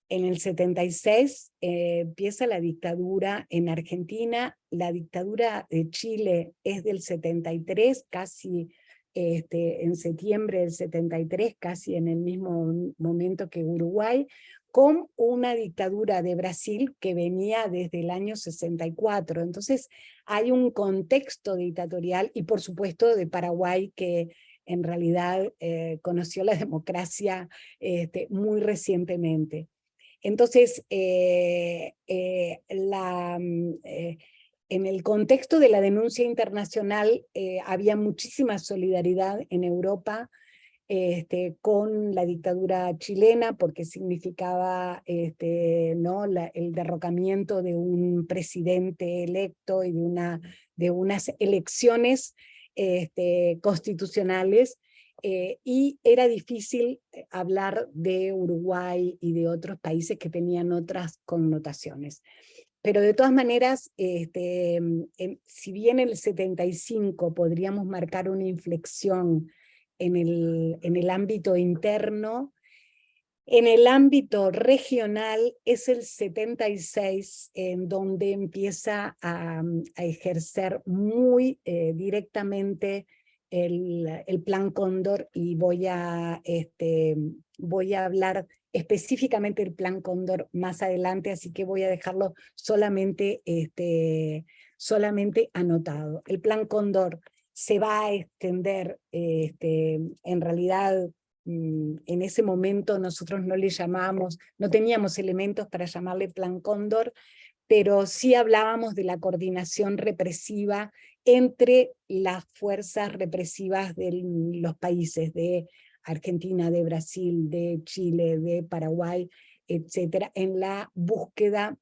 En el 76 empieza la dictadura en Argentina. La dictadura de Chile es del 73, casi en septiembre del 73, casi en el mismo momento que Uruguay, con una dictadura de Brasil que venía desde el año 64. Entonces hay un contexto dictatorial, y por supuesto de Paraguay, que en realidad conoció la democracia muy recientemente. Entonces, en el contexto de la denuncia internacional había muchísima solidaridad en Europa con la dictadura chilena, porque significaba ¿no? el derrocamiento de un presidente electo y de unas elecciones constitucionales. y era difícil hablar de Uruguay y de otros países que tenían otras connotaciones. Pero de todas maneras, si bien en el 75 podríamos marcar una inflexión en el ámbito interno, en el ámbito regional es el 76 en donde empieza a ejercer muy directamente el Plan Cóndor, y voy a hablar específicamente del Plan Cóndor más adelante, así que voy a dejarlo solamente anotado. El Plan Cóndor se va a extender, en realidad, en ese momento nosotros no le llamábamos, no teníamos elementos para llamarle Plan Cóndor, pero sí hablábamos de la coordinación represiva entre las fuerzas represivas de los países de Argentina, de Brasil, de Chile, de Paraguay, etcétera, en la búsqueda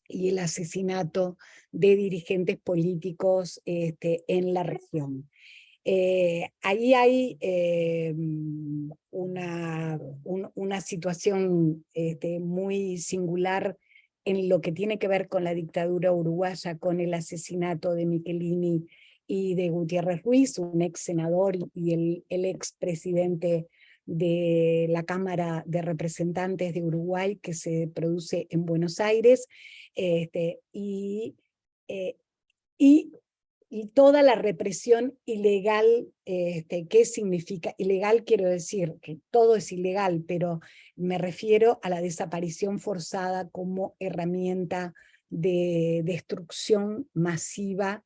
y el asesinato de dirigentes políticos en la región. Ahí hay una situación muy singular en lo que tiene que ver con la dictadura uruguaya, con el asesinato de Michelini y de Gutiérrez Ruiz, un ex senador y el ex presidente de la Cámara de Representantes de Uruguay, que se produce en Buenos Aires, y toda la represión ilegal. ¿Qué significa? Ilegal quiero decir que todo es ilegal, pero me refiero a la desaparición forzada como herramienta de destrucción masiva,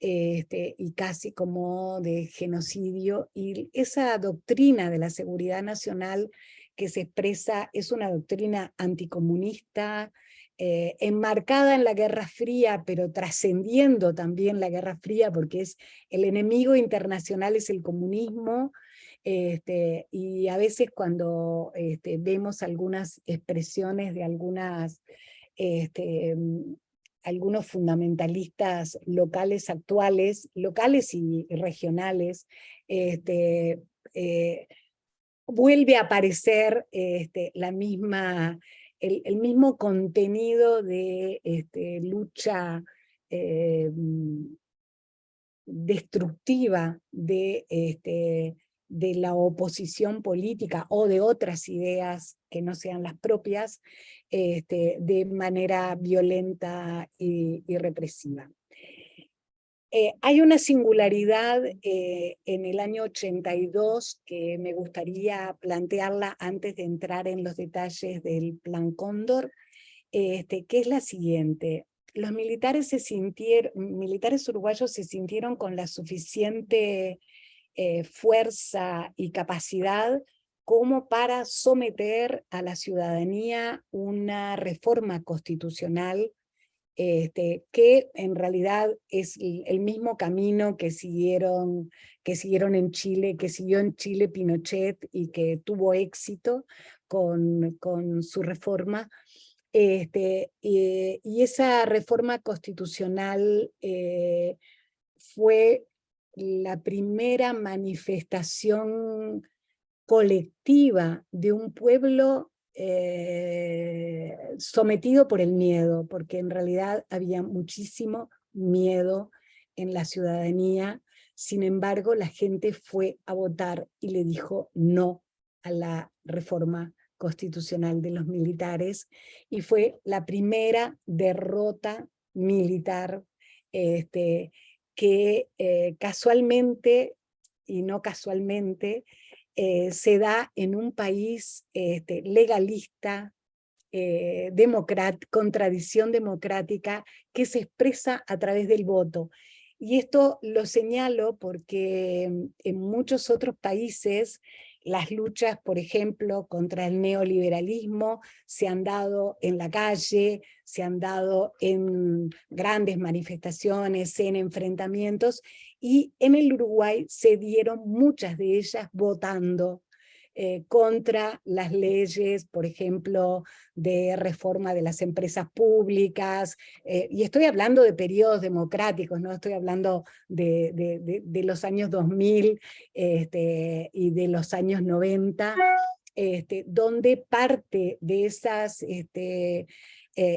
y casi como de genocidio, y esa doctrina de la seguridad nacional que se expresa es una doctrina anticomunista, enmarcada en la Guerra Fría, pero trascendiendo también la Guerra Fría, porque el enemigo internacional es el comunismo, y a veces cuando vemos algunas expresiones de algunos fundamentalistas locales actuales, locales y regionales, vuelve a aparecer el mismo contenido de lucha destructiva de la oposición política o de otras ideas que no sean las propias, de manera violenta y represiva. Hay una singularidad en el año 82 que me gustaría plantearla antes de entrar en los detalles del Plan Cóndor, que es la siguiente. Los militares uruguayos se sintieron con la suficiente fuerza y capacidad como para someter a la ciudadanía una reforma constitucional, que en realidad es el mismo camino que siguieron en Chile, que siguió en Chile Pinochet y que tuvo éxito con su reforma. Y esa reforma constitucional fue la primera manifestación colectiva de un pueblo sometido por el miedo, porque en realidad había muchísimo miedo en la ciudadanía. Sin embargo, la gente fue a votar y le dijo no a la reforma constitucional de los militares, y fue la primera derrota militar que casualmente y no casualmente se da en un país legalista, con tradición democrática, que se expresa a través del voto. Y esto lo señalo porque en muchos otros países las luchas, por ejemplo, contra el neoliberalismo se han dado en la calle, se han dado en grandes manifestaciones, en enfrentamientos, y en el Uruguay se dieron muchas de ellas votando, contra las leyes, por ejemplo, de reforma de las empresas públicas, y estoy hablando de periodos democráticos, no estoy hablando de los años 2000 y de los años 90, donde parte de esas...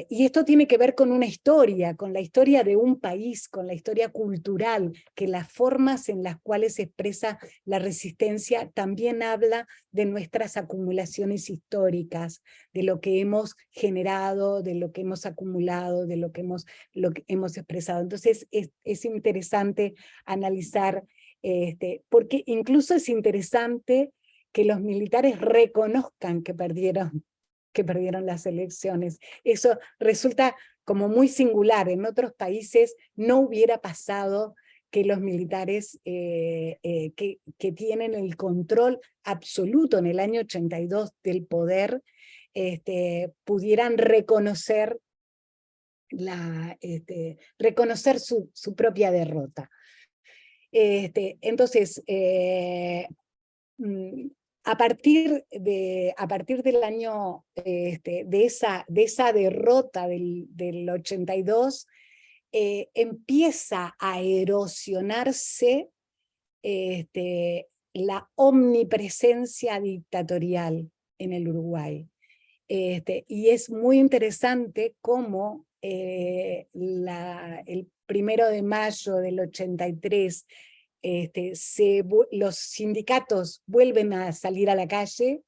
y esto tiene que ver con una historia, con la historia de un país, con la historia cultural, que las formas en las cuales se expresa la resistencia también habla de nuestras acumulaciones históricas, de lo que hemos generado, de lo que hemos acumulado, de lo que hemos expresado. Entonces es interesante analizar, porque incluso es interesante que los militares reconozcan que perdieron las elecciones. Eso resulta como muy singular. En otros países no hubiera pasado que los militares que tienen el control absoluto en el año 82 del poder pudieran reconocer, reconocer su propia derrota. Entonces, a partir del año, de esa derrota del 82, empieza a erosionarse la omnipresencia dictatorial en el Uruguay. Y es muy interesante cómo el 1 de mayo del 83 los sindicatos vuelven a salir a la calle,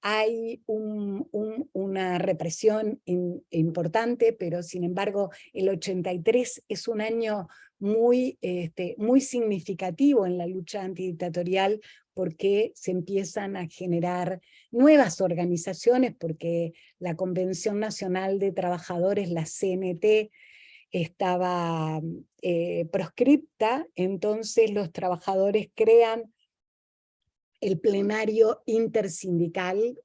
hay una represión importante, pero sin embargo el 83 es un año muy significativo en la lucha antidictatorial, porque se empiezan a generar nuevas organizaciones, porque la Convención Nacional de Trabajadores, la CNT, estaba proscripta. Entonces los trabajadores crean el plenario intersindical,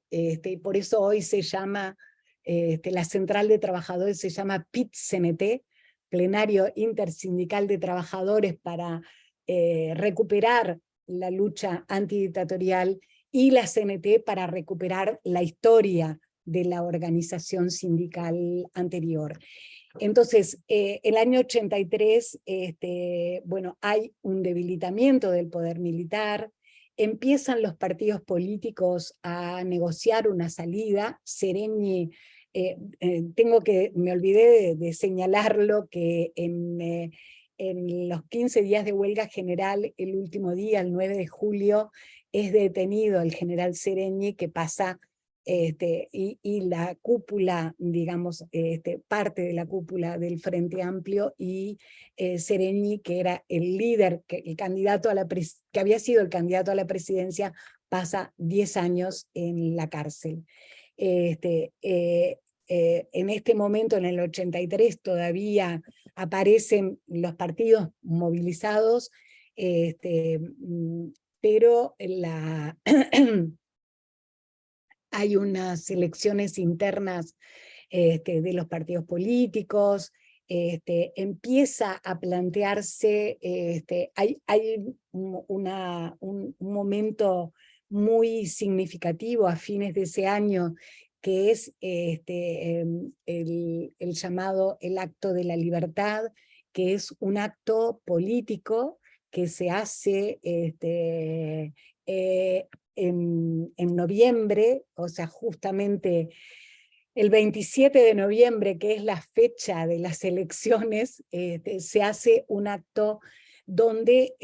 por eso hoy se llama, la Central de Trabajadores se llama PIT-CNT, Plenario Intersindical de Trabajadores, para recuperar la lucha antidictatorial, y la CNT para recuperar la historia de la organización sindical anterior. Entonces, el año 83, bueno, hay un debilitamiento del poder militar, empiezan los partidos políticos a negociar una salida. Seregni, me olvidé de señalarlo, que en los 15 días de huelga general, el último día, el 9 de julio, es detenido el general Seregni, que pasa, y la cúpula, digamos, parte de la cúpula del Frente Amplio, y Seregni, que era el líder, el candidato que había sido el candidato a la presidencia, pasa 10 años en la cárcel. En este momento, en el 83, todavía aparecen los partidos movilizados, pero hay unas elecciones internas de los partidos políticos, empieza a plantearse, hay un momento muy significativo a fines de ese año, que es el llamado el Acto de la Libertad, que es un acto político que se hace en noviembre, o sea, justamente el 27 de noviembre, que es la fecha de las elecciones, se hace un acto donde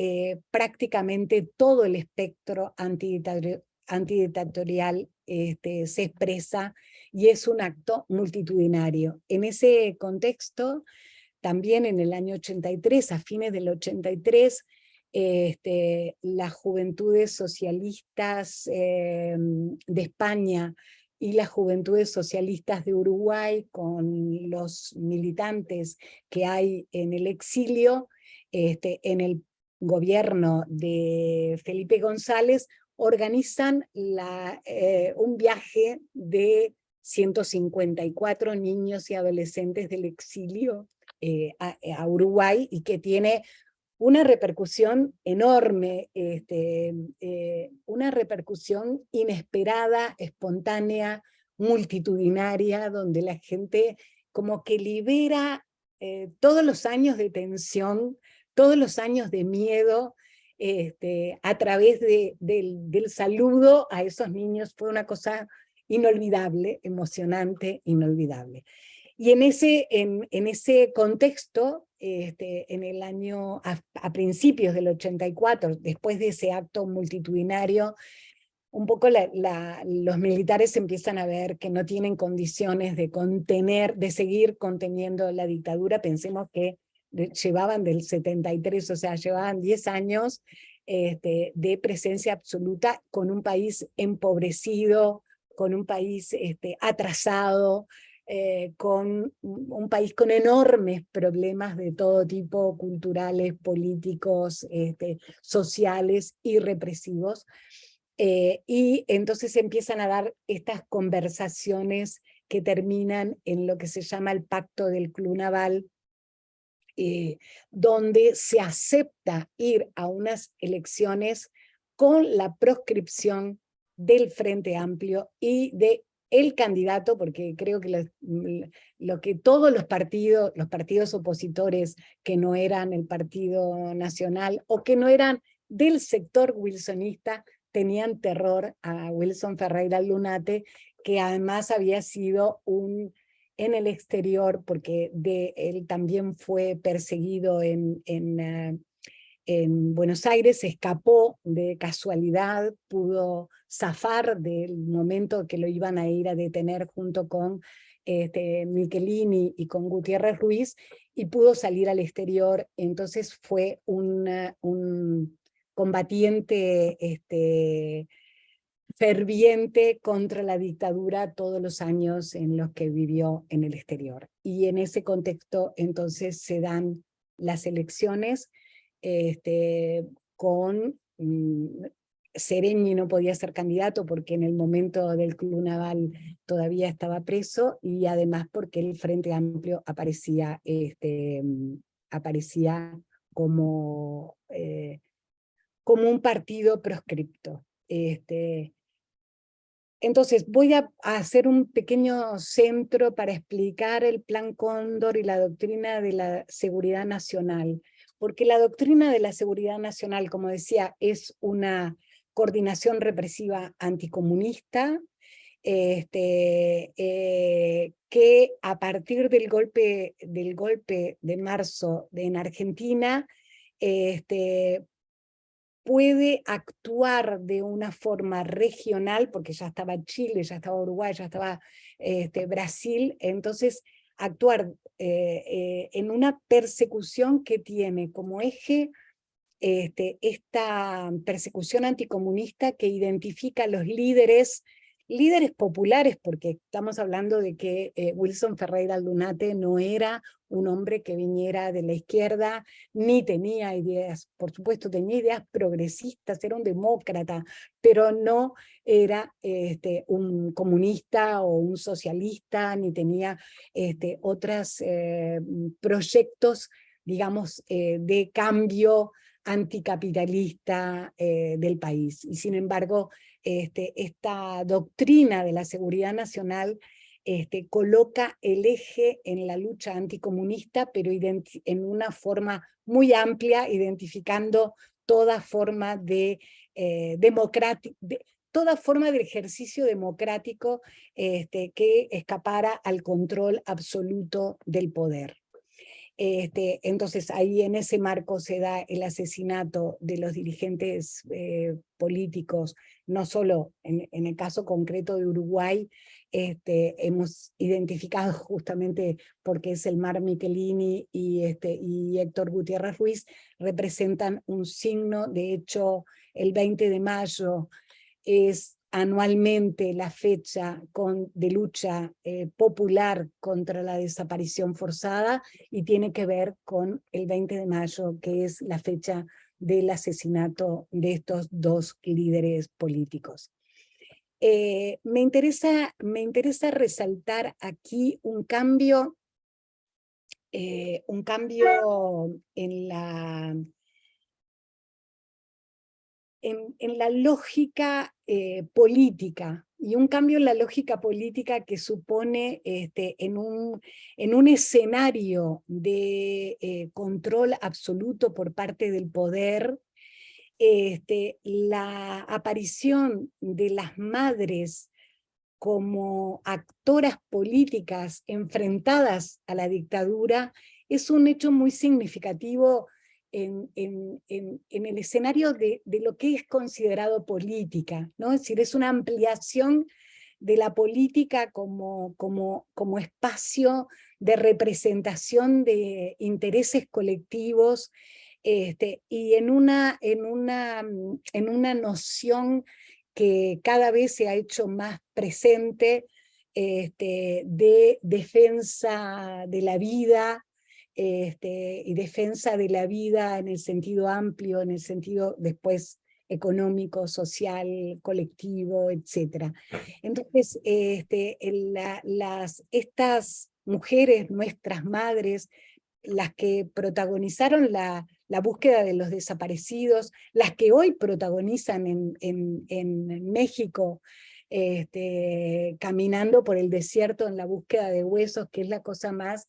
prácticamente todo el espectro antidictatorial se expresa, y es un acto multitudinario. En ese contexto, también en el año 83, a fines del 83, las juventudes socialistas de España y las juventudes socialistas de Uruguay, con los militantes que hay en el exilio, en el gobierno de Felipe González, organizan un viaje de 154 niños y adolescentes del exilio a Uruguay, y que tiene una repercusión enorme, una repercusión inesperada, espontánea, multitudinaria, donde la gente como que libera todos los años de tensión, todos los años de miedo, a través del saludo a esos niños. Fue una cosa inolvidable, emocionante, inolvidable. Y en ese contexto, en el año, a principios del 84, después de ese acto multitudinario, un poco los militares empiezan a ver que no tienen condiciones de contener, de seguir conteniendo la dictadura. Pensemos que llevaban del 73, o sea, llevaban 10 años de presencia absoluta, con un país empobrecido, con un país atrasado, con un país con enormes problemas de todo tipo, culturales, políticos, sociales y represivos. Y entonces empiezan a dar estas conversaciones que terminan en lo que se llama el Pacto del Club Naval, donde se acepta ir a unas elecciones con la proscripción del Frente Amplio y de el candidato, porque creo que lo que todos los partidos opositores que no eran el Partido Nacional o que no eran del sector wilsonista, tenían terror a Wilson Ferreira Lunate, que además había sido en el exterior, porque él también fue perseguido en Buenos Aires, escapó de casualidad, pudo zafar del momento que lo iban a ir a detener junto con Michelini y con Gutiérrez Ruiz, y pudo salir al exterior. Entonces fue un combatiente ferviente contra la dictadura todos los años en los que vivió en el exterior. Y en ese contexto entonces se dan las elecciones con Sereni no podía ser candidato porque en el momento del Club Naval todavía estaba preso, y además porque el Frente Amplio aparecía como, como un partido proscripto. Entonces voy a hacer un pequeño centro para explicar el Plan Cóndor y la doctrina de la seguridad nacional, porque la doctrina de la seguridad nacional, como decía, es una coordinación represiva anticomunista, que a partir del golpe de marzo en Argentina, puede actuar de una forma regional, porque ya estaba Chile, ya estaba Uruguay, ya estaba Brasil, entonces actuar en una persecución que tiene como eje esta persecución anticomunista, que identifica a los líderes populares, porque estamos hablando de que Wilson Ferreira Lunate no era un hombre que viniera de la izquierda, ni tenía ideas, por supuesto tenía ideas progresistas, era un demócrata, pero no era un comunista o un socialista, ni tenía otros proyectos, digamos, de cambio anticapitalista del país. Y sin embargo, esta doctrina de la seguridad nacional coloca el eje en la lucha anticomunista, pero en una forma muy amplia, identificando toda forma de toda forma de ejercicio democrático que escapara al control absoluto del poder. Entonces ahí en ese marco se da el asesinato de los dirigentes políticos, no solo en el caso concreto de Uruguay, hemos identificado justamente porque es el Mar Michelini y Héctor Gutiérrez Ruiz, representan un signo. De hecho, el 20 de mayo es anualmente la fecha de lucha popular contra la desaparición forzada, y tiene que ver con el 20 de mayo, que es la fecha del asesinato de estos dos líderes políticos. Me interesa resaltar aquí un cambio en en la lógica política, y un cambio en la lógica política que supone en un escenario de control absoluto por parte del poder, la aparición de las madres como actoras políticas enfrentadas a la dictadura es un hecho muy significativo en el escenario de lo que es considerado política, ¿no? Es decir, es una ampliación de la política como espacio de representación de intereses colectivos, y en una noción que cada vez se ha hecho más presente, de defensa de la vida, y defensa de la vida en el sentido amplio, en el sentido después económico, social, colectivo, etc. Entonces, estas mujeres, nuestras madres, las que protagonizaron la búsqueda de los desaparecidos, las que hoy protagonizan en México, caminando por el desierto en la búsqueda de huesos, que es la cosa más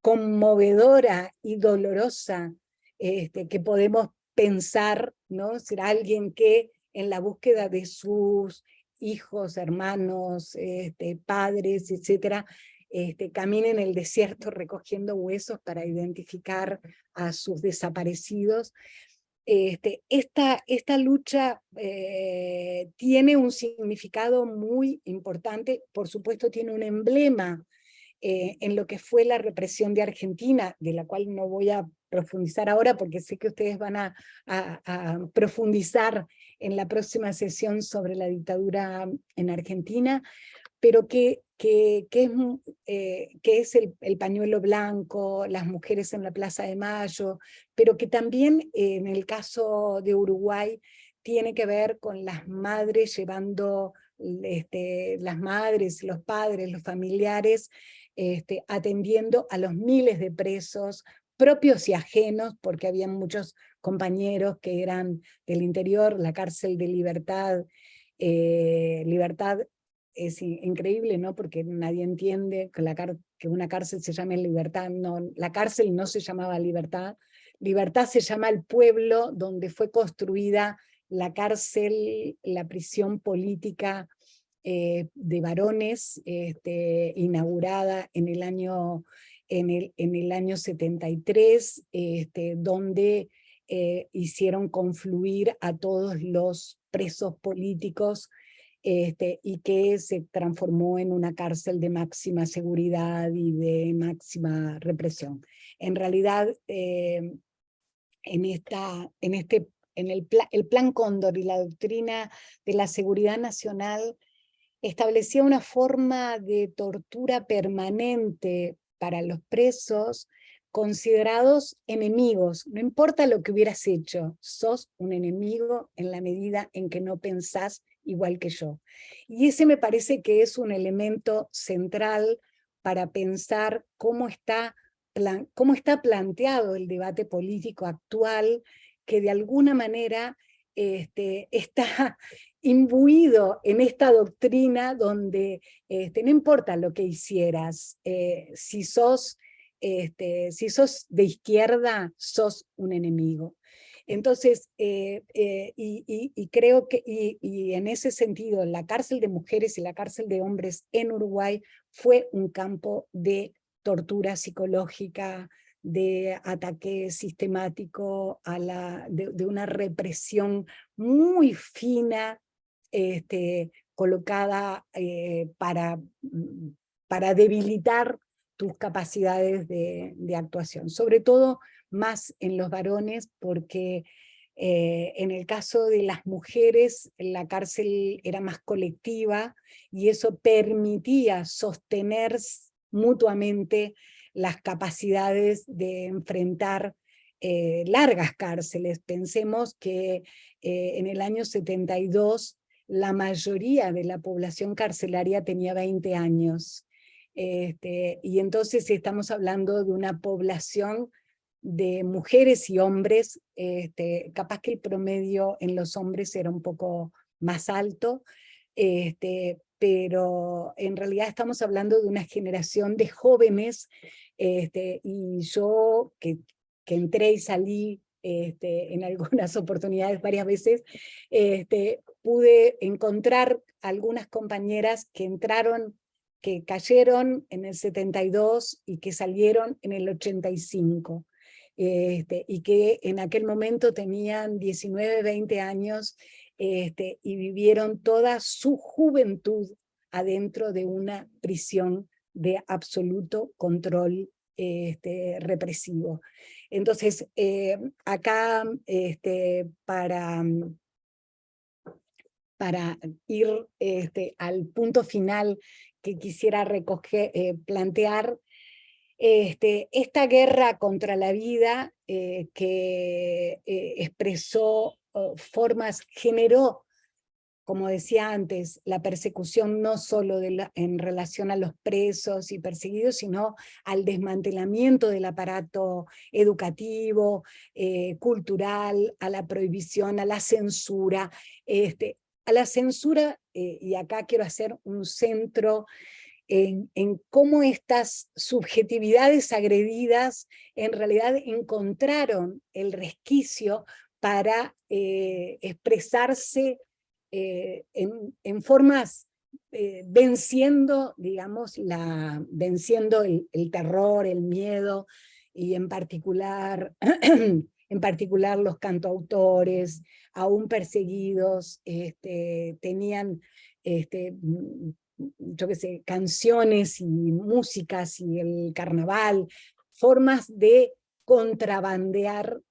conmovedora y dolorosa que podemos pensar, ¿no? Ser alguien que en la búsqueda de sus hijos, hermanos, padres, etcétera, camina en el desierto recogiendo huesos para identificar a sus desaparecidos. Esta lucha tiene un significado muy importante, por supuesto tiene un emblema en lo que fue la represión de Argentina, de la cual no voy a profundizar ahora porque sé que ustedes van a profundizar en la próxima sesión sobre la dictadura en Argentina, pero que es el pañuelo blanco, las mujeres en la Plaza de Mayo, pero que también en el caso de Uruguay tiene que ver con las madres llevando, las madres, los padres, los familiares, atendiendo a los miles de presos propios y ajenos, porque había muchos compañeros que eran del interior, la cárcel de Libertad. Libertad es increíble, ¿no? Porque nadie entiende que una cárcel se llame Libertad. No, la cárcel no se llamaba Libertad. Libertad se llama el pueblo donde fue construida la cárcel, la prisión política de varones, inaugurada en el año 73, donde hicieron confluir a todos los presos políticos, y que se transformó en una cárcel de máxima seguridad y de máxima represión. En realidad, el Plan Cóndor y la doctrina de la seguridad nacional establecía una forma de tortura permanente para los presos considerados enemigos. No importa lo que hubieras hecho, sos un enemigo en la medida en que no pensás igual que yo. Y ese me parece que es un elemento central para pensar cómo está planteado el debate político actual, que de alguna manera está imbuido en esta doctrina donde no importa lo que hicieras, si sos de izquierda, sos un enemigo. Entonces, creo que en ese sentido, la cárcel de mujeres y la cárcel de hombres en Uruguay fue un campo de tortura psicológica, de ataque sistemático, de una represión muy fina, colocada para debilitar tus capacidades de actuación, sobre todo más en los varones, porque en el caso de las mujeres la cárcel era más colectiva y eso permitía sostener mutuamente las capacidades de enfrentar largas cárceles. Pensemos que en el año 72 la mayoría de la población carcelaria tenía 20 años. Y entonces estamos hablando de una población de mujeres y hombres, capaz que el promedio en los hombres era un poco más alto, pero en realidad estamos hablando de una generación de jóvenes, y yo que entré y salí en algunas oportunidades varias veces, pude encontrar algunas compañeras que entraron, que cayeron en el 72 y que salieron en el 85, y que en aquel momento tenían 19, 20 años, y vivieron toda su juventud adentro de una prisión de absoluto control represivo. Entonces, acá, para ir al punto final que quisiera plantear, esta guerra contra la vida que expresó formas, generó, como decía antes, la persecución no solo en relación a los presos y perseguidos, sino al desmantelamiento del aparato educativo, cultural, a la prohibición, a la censura, y acá quiero hacer un centro en cómo estas subjetividades agredidas en realidad encontraron el resquicio para expresarse en formas venciendo, digamos, venciendo el terror, el miedo, y en particular, en particular los cantautores, aún perseguidos, tenían, yo qué sé, canciones y músicas y el carnaval, formas de contrabandear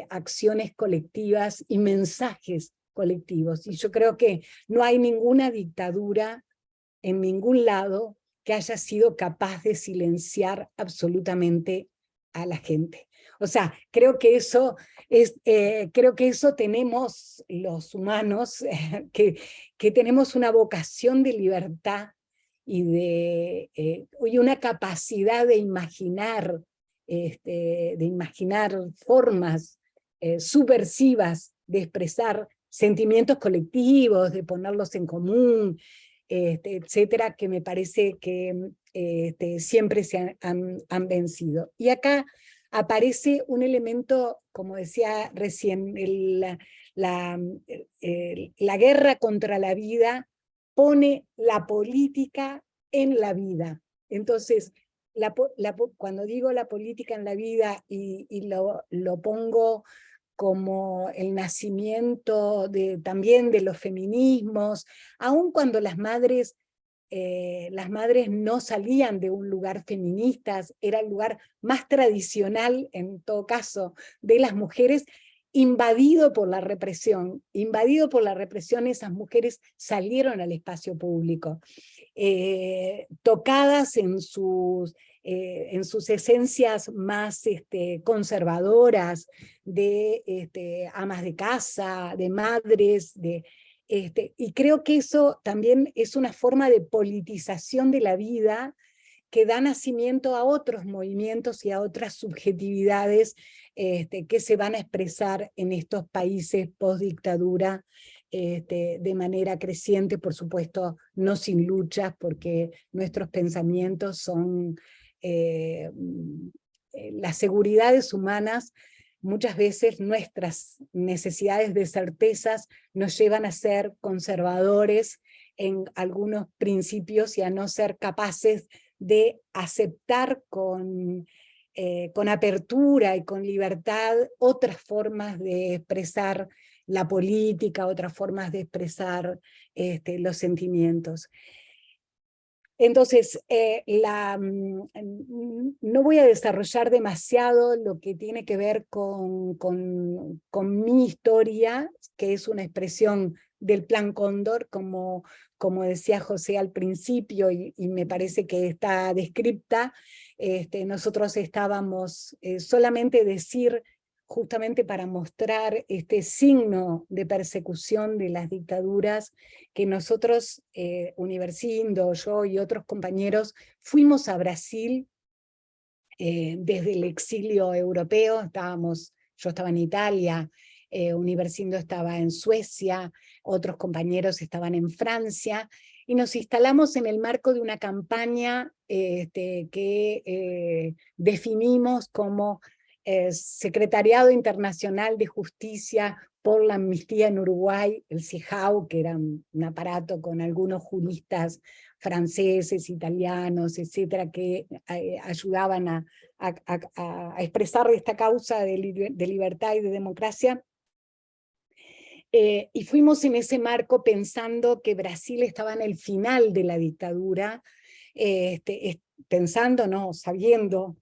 acciones colectivas y mensajes colectivos. Y yo creo que no hay ninguna dictadura en ningún lado que haya sido capaz de silenciar absolutamente a la gente. O sea, creo que eso tenemos los humanos, que tenemos una vocación de libertad y una capacidad de imaginar formas subversivas de expresar sentimientos colectivos, de ponerlos en común, etcétera, que me parece que siempre se han vencido. Y acá aparece un elemento, como decía recién, la guerra contra la vida pone la política en la vida. Entonces, cuando digo la política en la vida y lo pongo como el nacimiento también de los feminismos, aun cuando las madres no salían de un lugar feministas, era el lugar más tradicional, en todo caso, de las mujeres, invadido por la represión. Invadido por la represión, esas mujeres salieron al espacio público, tocadas en sus esencias más conservadoras, de amas de casa, de madres, y creo que eso también es una forma de politización de la vida que da nacimiento a otros movimientos y a otras subjetividades que se van a expresar en estos países post-dictadura de manera creciente, por supuesto, no sin luchas, porque nuestros pensamientos son las seguridades humanas. Muchas veces nuestras necesidades de certezas nos llevan a ser conservadores en algunos principios y a no ser capaces de aceptar con apertura y con libertad otras formas de expresar la política, otras formas de expresar los sentimientos. Entonces, no voy a desarrollar demasiado lo que tiene que ver con mi historia, que es una expresión del Plan Cóndor, como decía José al principio, y me parece que está descripta. Nosotros estábamos solamente decir, justamente para mostrar este signo de persecución de las dictaduras, que nosotros, Universindo, yo y otros compañeros, fuimos a Brasil desde el exilio europeo, yo estaba en Italia, Universindo estaba en Suecia, otros compañeros estaban en Francia, y nos instalamos en el marco de una campaña que definimos como Secretariado Internacional de Justicia por la Amnistía en Uruguay, el CIJAU, que era un aparato con algunos juristas franceses, italianos, etcétera, que ayudaban a expresar esta causa de libertad y de democracia. Y fuimos en ese marco pensando que Brasil estaba en el final de la dictadura, pensando, no, sabiendo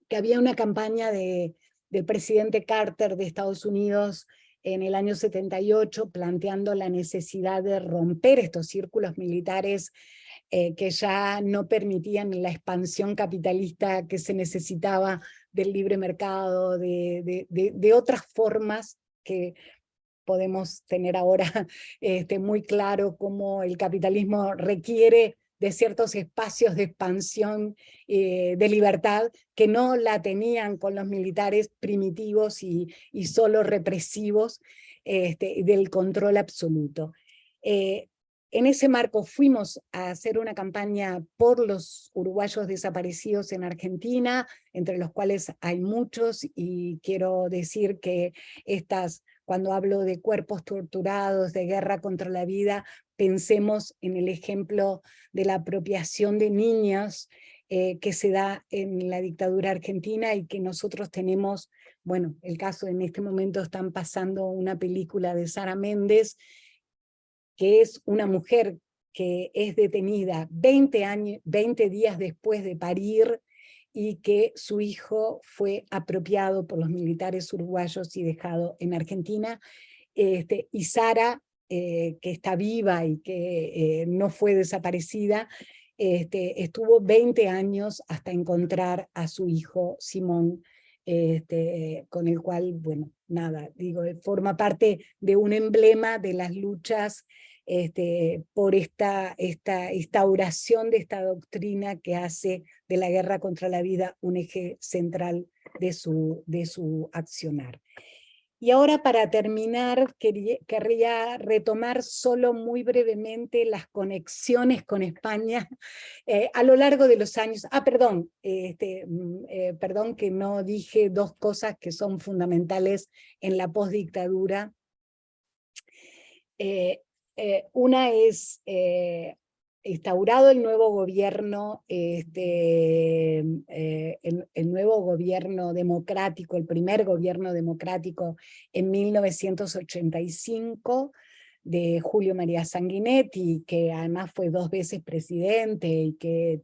que había una campaña del presidente Carter de Estados Unidos en el año 78 planteando la necesidad de romper estos círculos militares que ya no permitían la expansión capitalista que se necesitaba del libre mercado, de otras formas que podemos tener ahora muy claro cómo el capitalismo requiere de ciertos espacios de expansión de libertad que no la tenían con los militares primitivos y solo represivos, del control absoluto. En ese marco fuimos a hacer una campaña por los uruguayos desaparecidos en Argentina, entre los cuales hay muchos, y quiero decir que cuando hablo de cuerpos torturados, de guerra contra la vida, pensemos en el ejemplo de la apropiación de niños que se da en la dictadura argentina y que nosotros tenemos, bueno, el caso en este momento están pasando una película de Sara Méndez, que es una mujer que es detenida 20 días después de parir y que su hijo fue apropiado por los militares uruguayos y dejado en Argentina. Y Sara, que está viva y que no fue desaparecida, estuvo 20 años hasta encontrar a su hijo Simón, con el cual, bueno, nada, digo, forma parte de un emblema de las luchas por esta instauración de esta doctrina que hace de la guerra contra la vida un eje central de su accionar. Y ahora, para terminar, querría retomar solo muy brevemente las conexiones con España a lo largo de los años. Perdón, perdón que no dije dos cosas que son fundamentales en la postdictadura. Una es instaurado el nuevo gobierno, el nuevo gobierno democrático, el primer gobierno democrático en 1985 de Julio María Sanguinetti, que además fue 2 veces presidente y que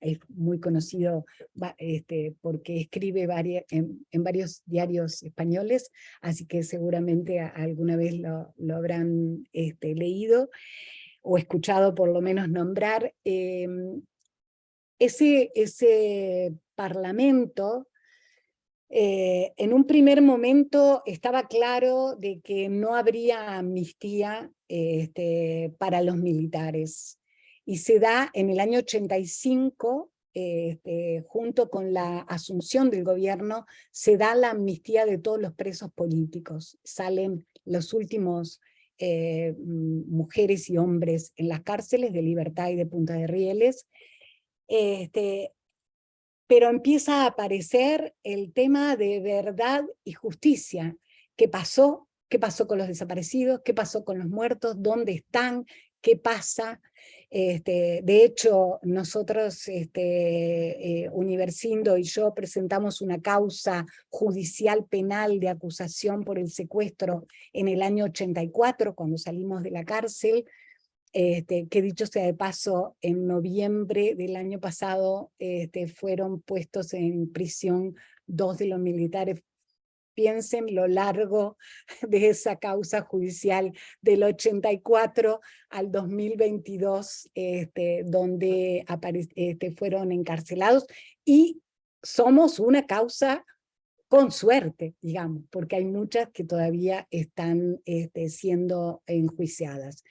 es muy conocido porque escribe en varios diarios españoles, así que seguramente alguna vez lo habrán leído o escuchado por lo menos nombrar. Ese parlamento, en un primer momento estaba claro de que no habría amnistía para los militares, y se da en el año 85, junto con la asunción del gobierno, se da la amnistía de todos los presos políticos. Salen los últimos mujeres y hombres en las cárceles de Libertad y de Punta de Rieles, pero empieza a aparecer el tema de verdad y justicia. ¿Qué pasó? ¿Qué pasó con los desaparecidos? ¿Qué pasó con los muertos? ¿Dónde están? ¿Qué pasa? De hecho, nosotros, Universindo y yo, presentamos una causa judicial penal de acusación por el secuestro en el año 84, cuando salimos de la cárcel, que dicho sea de paso, en noviembre del año pasado fueron puestos en prisión 2 de los militares. Piensen lo largo de esa causa judicial del 84 al 2022, donde fueron encarcelados, y somos una causa con suerte, digamos, porque hay muchas que todavía están siendo enjuiciadas.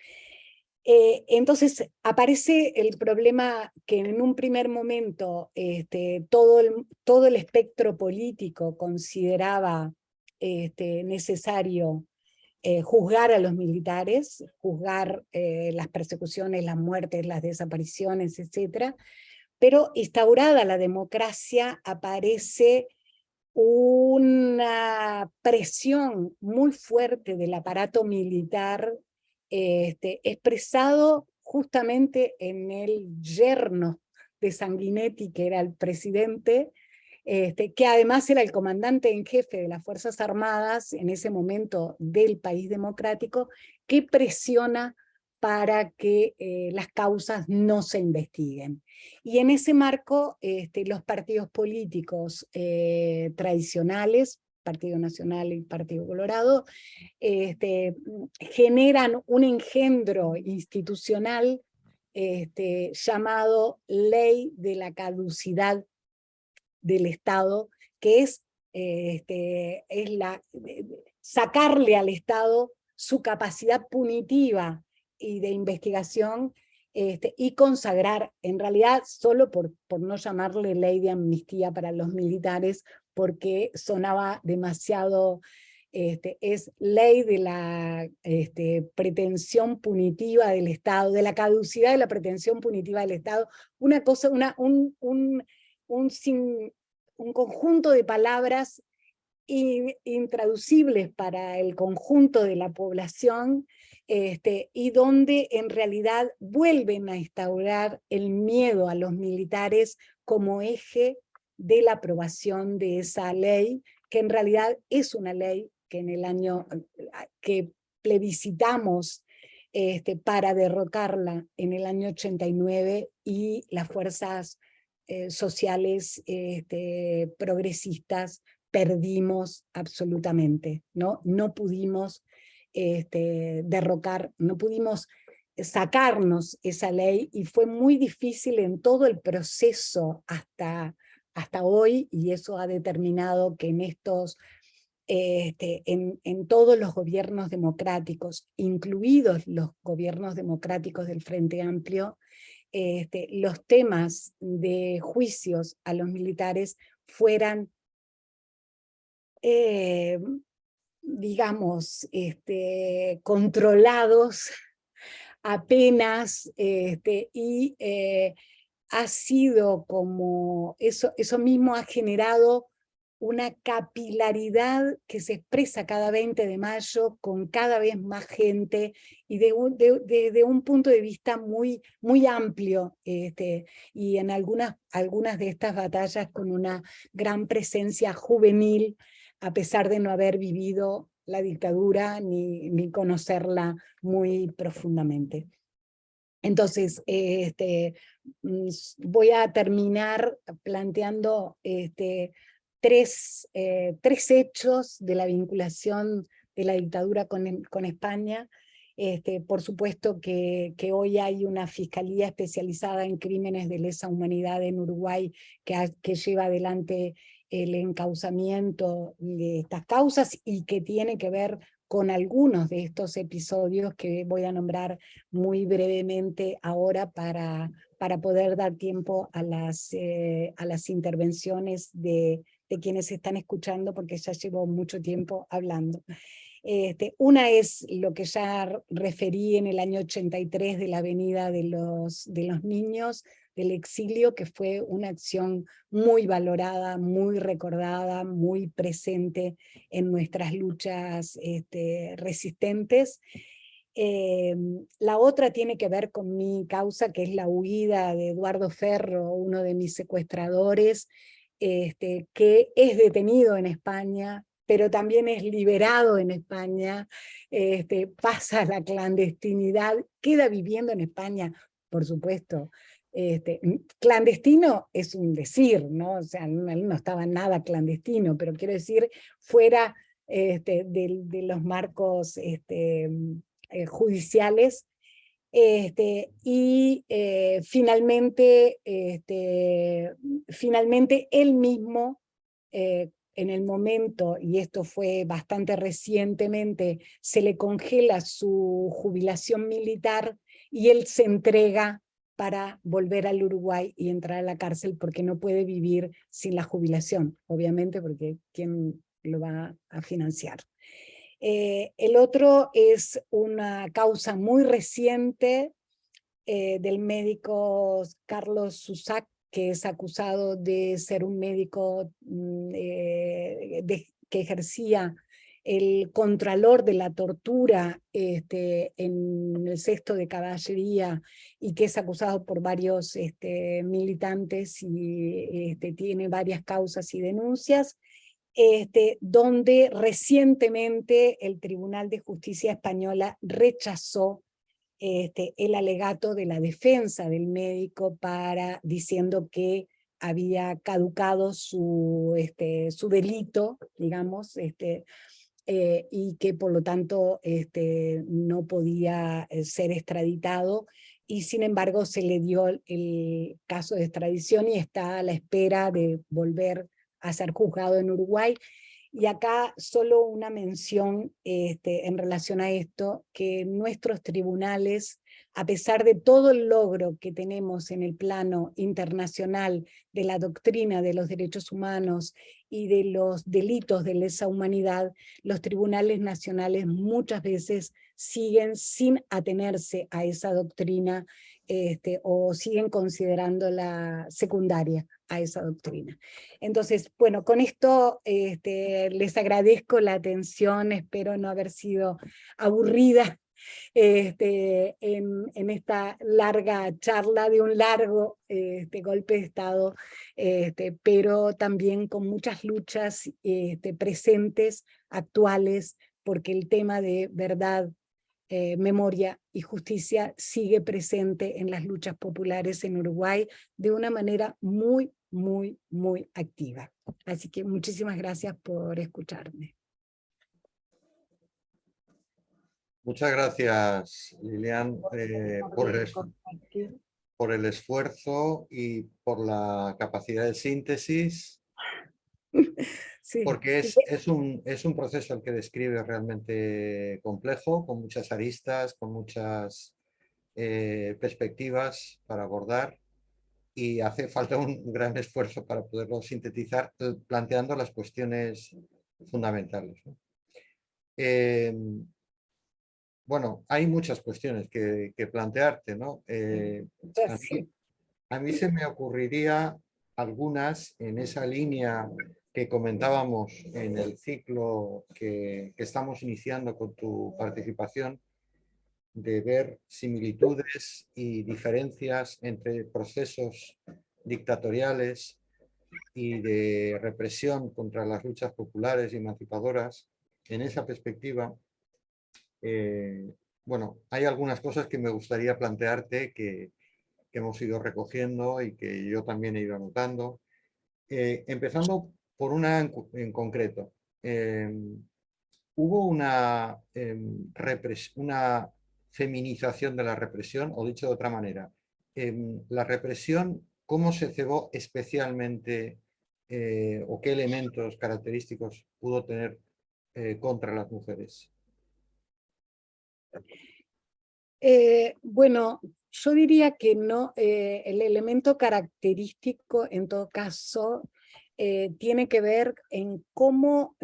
Entonces aparece el problema que en un primer momento todo el espectro político consideraba necesario juzgar a los militares, juzgar las persecuciones, las muertes, las desapariciones, etc. Pero instaurada la democracia aparece una presión muy fuerte del aparato militar, expresado justamente en el yerno de Sanguinetti, que era el presidente, que además era el comandante en jefe de las Fuerzas Armadas en ese momento del país democrático, que presiona para que las causas no se investiguen. Y en ese marco, los partidos políticos tradicionales, Partido Nacional y Partido Colorado, generan un engendro institucional llamado Ley de la Caducidad del Estado, que es sacarle al Estado su capacidad punitiva y de investigación, y consagrar, en realidad solo por no llamarle ley de amnistía para los militares, porque sonaba demasiado, es ley de la pretensión punitiva del Estado, de la caducidad de la pretensión punitiva del Estado, una cosa, un conjunto de palabras intraducibles para el conjunto de la población, y donde en realidad vuelven a instaurar el miedo a los militares como eje de la aprobación de esa ley, que en realidad es una ley que en el año que plebiscitamos para derrocarla en el año 89, y las fuerzas sociales progresistas perdimos absolutamente, ¿no? No pudimos derrocar, no pudimos sacarnos esa ley, y fue muy difícil en todo el proceso hasta hoy, y eso ha determinado que en estos, en todos los gobiernos democráticos, incluidos los gobiernos democráticos del Frente Amplio, los temas de juicios a los militares fueran digamos, controlados apenas, y ha sido como, eso mismo ha generado una capilaridad que se expresa cada 20 de mayo con cada vez más gente, y desde un punto de vista muy, muy amplio, y en algunas de estas batallas con una gran presencia juvenil, a pesar de no haber vivido la dictadura ni conocerla muy profundamente. Entonces, voy a terminar planteando tres hechos de la vinculación de la dictadura con España. Por supuesto que hoy hay una fiscalía especializada en crímenes de lesa humanidad en Uruguay que lleva adelante el encauzamiento de estas causas, y que tiene que ver con algunos de estos episodios que voy a nombrar muy brevemente ahora para poder dar tiempo a las intervenciones de quienes están escuchando, porque ya llevo mucho tiempo hablando. Una es lo que ya referí en el año 83 de la Avenida de los Niños del Exilio, que fue una acción muy valorada, muy recordada, muy presente en nuestras luchas resistentes. La otra tiene que ver con mi causa, que es la huida de Eduardo Ferro, uno de mis secuestradores, que es detenido en España, pero también es liberado en España, pasa a la clandestinidad, queda viviendo en España, por supuesto. Clandestino es un decir, ¿no? O sea, él no estaba nada clandestino, pero quiero decir, fuera de los marcos judiciales. Y finalmente él mismo, en el momento, y esto fue bastante recientemente, se le congela su jubilación militar, y él se entrega para volver al Uruguay y entrar a la cárcel porque no puede vivir sin la jubilación, obviamente, porque ¿quién lo va a financiar? El otro es una causa muy reciente del médico Carlos Susac, que es acusado de ser un médico que ejercía el contralor de la tortura en el sexto de caballería y que es acusado por varios militantes y tiene varias causas y denuncias, donde recientemente el Tribunal de Justicia Española rechazó el alegato de la defensa del médico diciendo que había caducado su delito, digamos, y que por lo tanto no podía ser extraditado, y sin embargo se le dio el caso de extradición y está a la espera de volver a ser juzgado en Uruguay. Y acá solo una mención en relación a esto, que nuestros tribunales, a pesar de todo el logro que tenemos en el plano internacional de la doctrina de los derechos humanos y de los delitos de lesa humanidad, los tribunales nacionales muchas veces siguen sin atenerse a esa doctrina o siguen considerándola secundaria a esa doctrina. Entonces, bueno, con esto les agradezco la atención, espero no haber sido aburrida en esta larga charla de un largo golpe de Estado, pero también con muchas luchas presentes, actuales, porque el tema de verdad, memoria y justicia sigue presente en las luchas populares en Uruguay de una manera muy, muy, muy activa. Así que muchísimas gracias por escucharme. Muchas gracias, Lilian, por el esfuerzo y por la capacidad de síntesis, Sí. porque es un proceso el que describe realmente complejo, con muchas aristas, con muchas perspectivas para abordar, y hace falta un gran esfuerzo para poderlo sintetizar, planteando las cuestiones fundamentales, ¿no? Bueno, hay muchas cuestiones que plantearte, ¿no? Sí. A mí se me ocurriría algunas en esa línea que comentábamos en el ciclo que estamos iniciando con tu participación, de ver similitudes y diferencias entre procesos dictatoriales y de represión contra las luchas populares y emancipadoras. En esa perspectiva, bueno, hay algunas cosas que me gustaría plantearte que hemos ido recogiendo y que yo también he ido anotando. Empezando por una en concreto. Hubo una feminización de la represión, o dicho de otra manera, la represión, ¿cómo se cebó especialmente o qué elementos característicos pudo tener contra las mujeres? Bueno, yo diría que no, el elemento característico en todo caso tiene que ver en cómo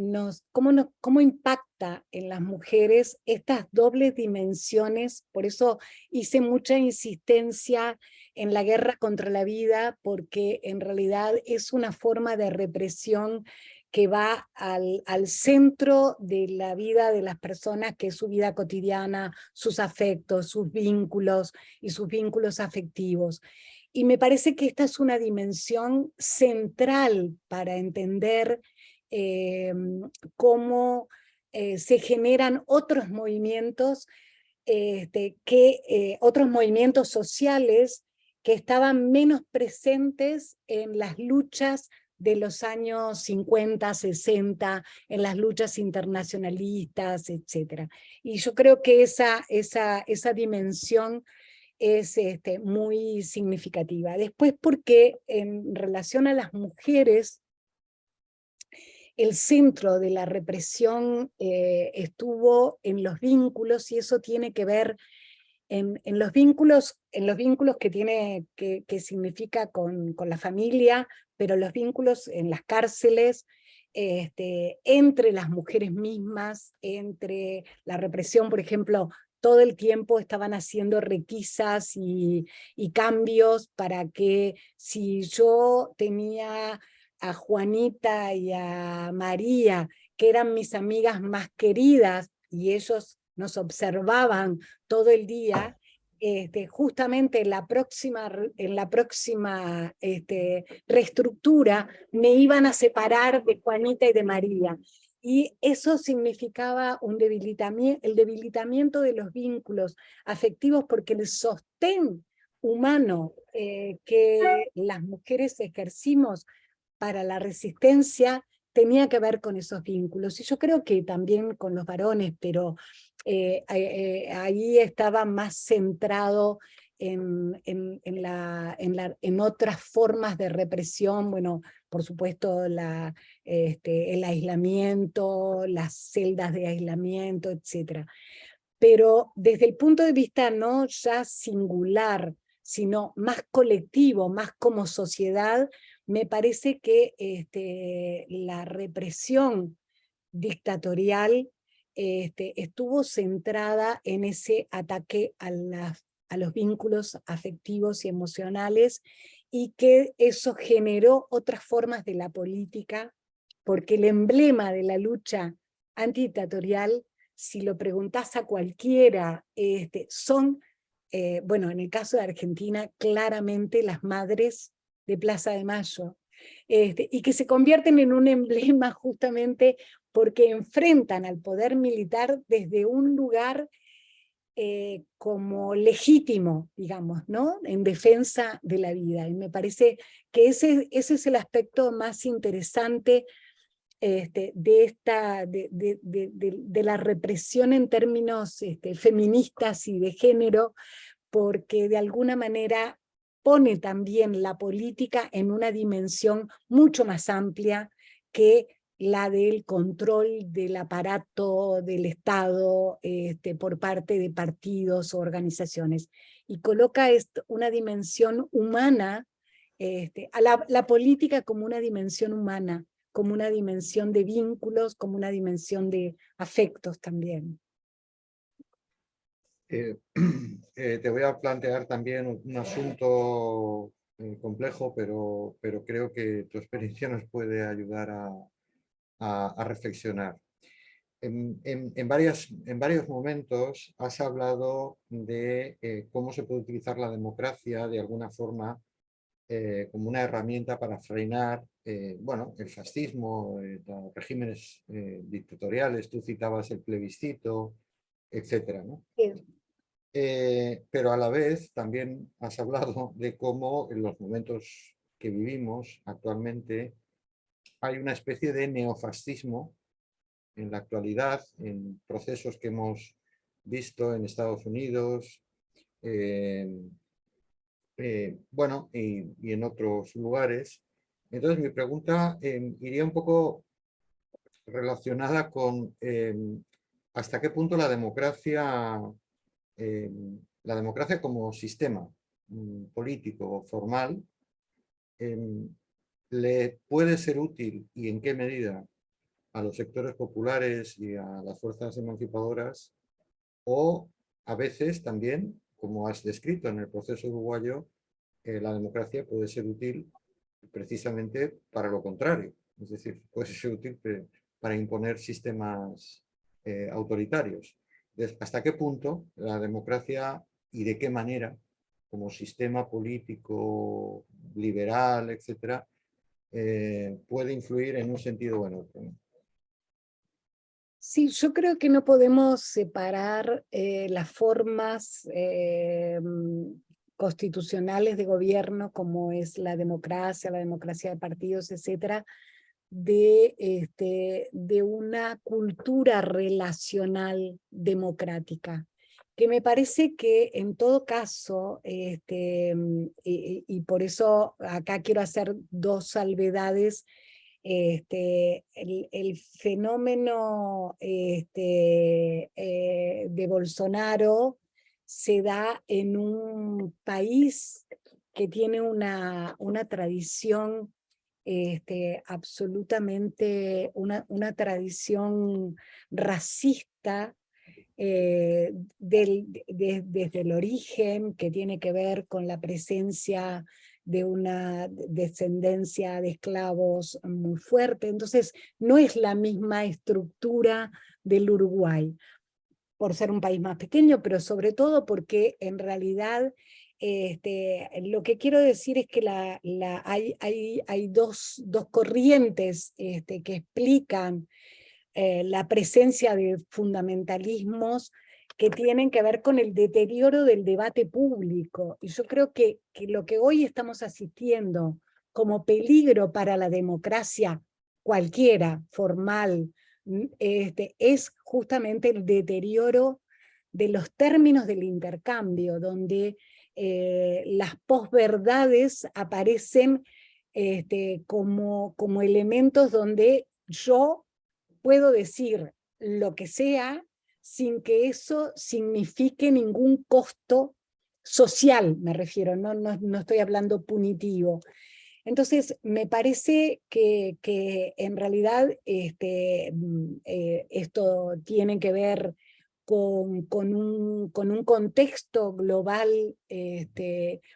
impacta en las mujeres estas dobles dimensiones. Por eso hice mucha insistencia en la guerra contra la vida, porque en realidad es una forma de represión que va al centro de la vida de las personas, que es su vida cotidiana, sus afectos, sus vínculos y sus vínculos afectivos. Y me parece que esta es una dimensión central para entender cómo se generan otros movimientos, otros movimientos sociales que estaban menos presentes en las luchas de los años 50, 60, en las luchas internacionalistas, etc. Y yo creo que esa dimensión es muy significativa. Después, porque en relación a las mujeres, el centro de la represión estuvo en los vínculos, y eso tiene que ver en los vínculos que tiene, que significa con la familia, pero los vínculos en las cárceles, entre las mujeres mismas, entre la represión, por ejemplo, todo el tiempo estaban haciendo requisas y cambios para que si yo tenía a Juanita y a María, que eran mis amigas más queridas, y ellos nos observaban todo el día, justamente en la próxima reestructura me iban a separar de Juanita y de María. Y eso significaba el debilitamiento de los vínculos afectivos, porque el sostén humano que las mujeres ejercimos para la resistencia tenía que ver con esos vínculos. Y yo creo que también con los varones, pero ahí estaba más centrado en otras formas de represión, bueno, por supuesto el aislamiento, las celdas de aislamiento, etc. Pero desde el punto de vista no ya singular, sino más colectivo, más como sociedad, me parece que la represión dictatorial estuvo centrada en ese ataque a los vínculos afectivos y emocionales, y que eso generó otras formas de la política, porque el emblema de la lucha antidictatorial, si lo preguntás a cualquiera, son, bueno, en el caso de Argentina, claramente las madres de Plaza de Mayo, y que se convierten en un emblema justamente porque enfrentan al poder militar desde un lugar como legítimo, digamos, ¿no? En defensa de la vida. Y me parece que ese es el aspecto más interesante de la represión en términos feministas y de género, porque de alguna manera pone también la política en una dimensión mucho más amplia que la del control del aparato del Estado por parte de partidos o organizaciones, y coloca una dimensión humana, a la política como una dimensión humana, como una dimensión de vínculos, como una dimensión de afectos también. Te voy a plantear también un asunto complejo, pero creo que tu experiencia nos puede ayudar a reflexionar. En varios momentos has hablado de cómo se puede utilizar la democracia de alguna forma como una herramienta para frenar bueno, el fascismo, los regímenes dictatoriales. Tú citabas el plebiscito, etcétera, ¿no? Sí. Pero a la vez también has hablado de cómo en los momentos que vivimos actualmente hay una especie de neofascismo en la actualidad, en procesos que hemos visto en Estados Unidos, bueno, y en otros lugares. Entonces mi pregunta iría un poco relacionada con hasta qué punto la democracia como sistema político formal le puede ser útil, y en qué medida, a los sectores populares y a las fuerzas emancipadoras, o a veces también, como has descrito en el proceso uruguayo, la democracia puede ser útil precisamente para lo contrario, es decir, puede ser útil para imponer sistemas autoritarios. Entonces, ¿hasta qué punto la democracia y de qué manera, como sistema político, liberal, etcétera, puede influir en un sentido o en otro? Sí, yo creo que no podemos separar las formas constitucionales de gobierno, como es la democracia de partidos, etcétera, de una cultura relacional democrática, que me parece que en todo caso, y por eso acá quiero hacer dos salvedades. El fenómeno de Bolsonaro se da en un país que tiene una tradición absolutamente, una tradición racista desde el origen, que tiene que ver con la presencia de una descendencia de esclavos muy fuerte. Entonces, no es la misma estructura del Uruguay, por ser un país más pequeño, pero sobre todo porque en realidad lo que quiero decir es que hay dos corrientes que explican la presencia de fundamentalismos que tienen que ver con el deterioro del debate público. Y yo creo que lo que hoy estamos asistiendo como peligro para la democracia cualquiera, formal, es justamente el deterioro de los términos del intercambio, donde las posverdades aparecen como elementos donde yo puedo decir lo que sea sin que eso signifique ningún costo social, me refiero, no estoy hablando punitivo. Entonces, me parece que en realidad esto tiene que ver con un contexto global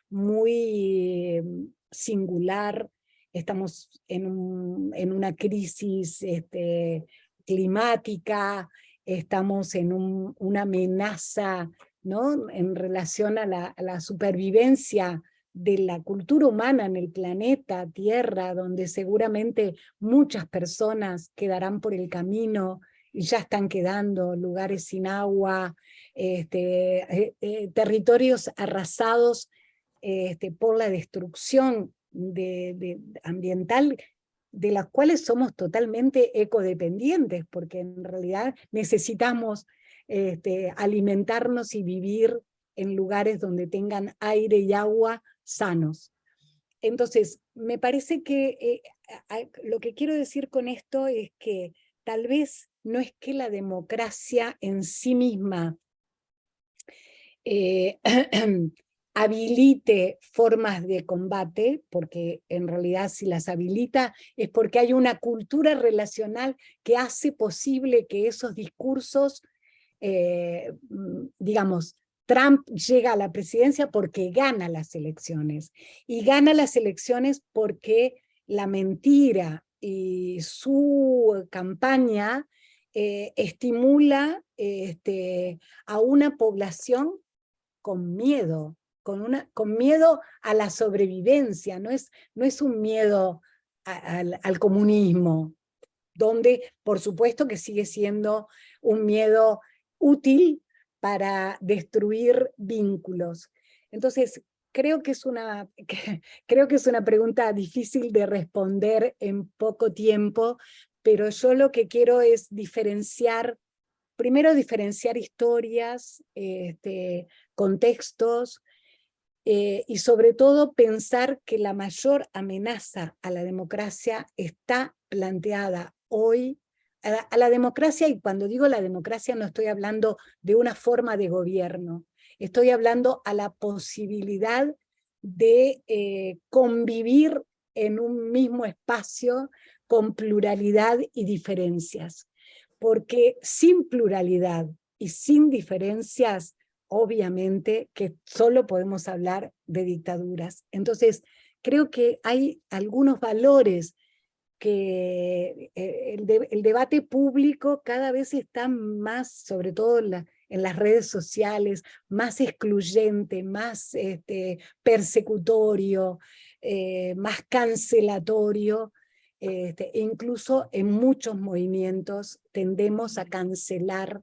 muy singular. Estamos en una crisis climática, estamos en una amenaza, ¿no?, en relación a la supervivencia de la cultura humana en el planeta Tierra, donde seguramente muchas personas quedarán por el camino y ya están quedando, lugares sin agua, territorios arrasados por la destrucción ambiental, de las cuales somos totalmente ecodependientes, porque en realidad necesitamos alimentarnos y vivir en lugares donde tengan aire y agua sanos. Entonces, me parece que lo que quiero decir con esto es que tal vez no es que la democracia en sí misma habilite formas de combate, porque en realidad si las habilita es porque hay una cultura relacional que hace posible que esos discursos, digamos, Trump llega a la presidencia porque gana las elecciones, y gana las elecciones porque la mentira y su campaña estimula a una población con miedo, con miedo a la sobrevivencia, no es un miedo al comunismo, donde por supuesto que sigue siendo un miedo útil para destruir vínculos. Entonces, creo que es una pregunta difícil de responder en poco tiempo, pero yo lo que quiero es primero diferenciar historias, contextos, y sobre todo pensar que la mayor amenaza a la democracia está planteada hoy, a la democracia, y cuando digo la democracia no estoy hablando de una forma de gobierno, estoy hablando a la posibilidad de convivir en un mismo espacio con pluralidad y diferencias, porque sin pluralidad y sin diferencias, obviamente que solo podemos hablar de dictaduras. Entonces, creo que hay algunos valores que el debate público cada vez está más, sobre todo en las redes sociales, más excluyente, más persecutorio, más cancelatorio. Incluso en muchos movimientos tendemos a cancelar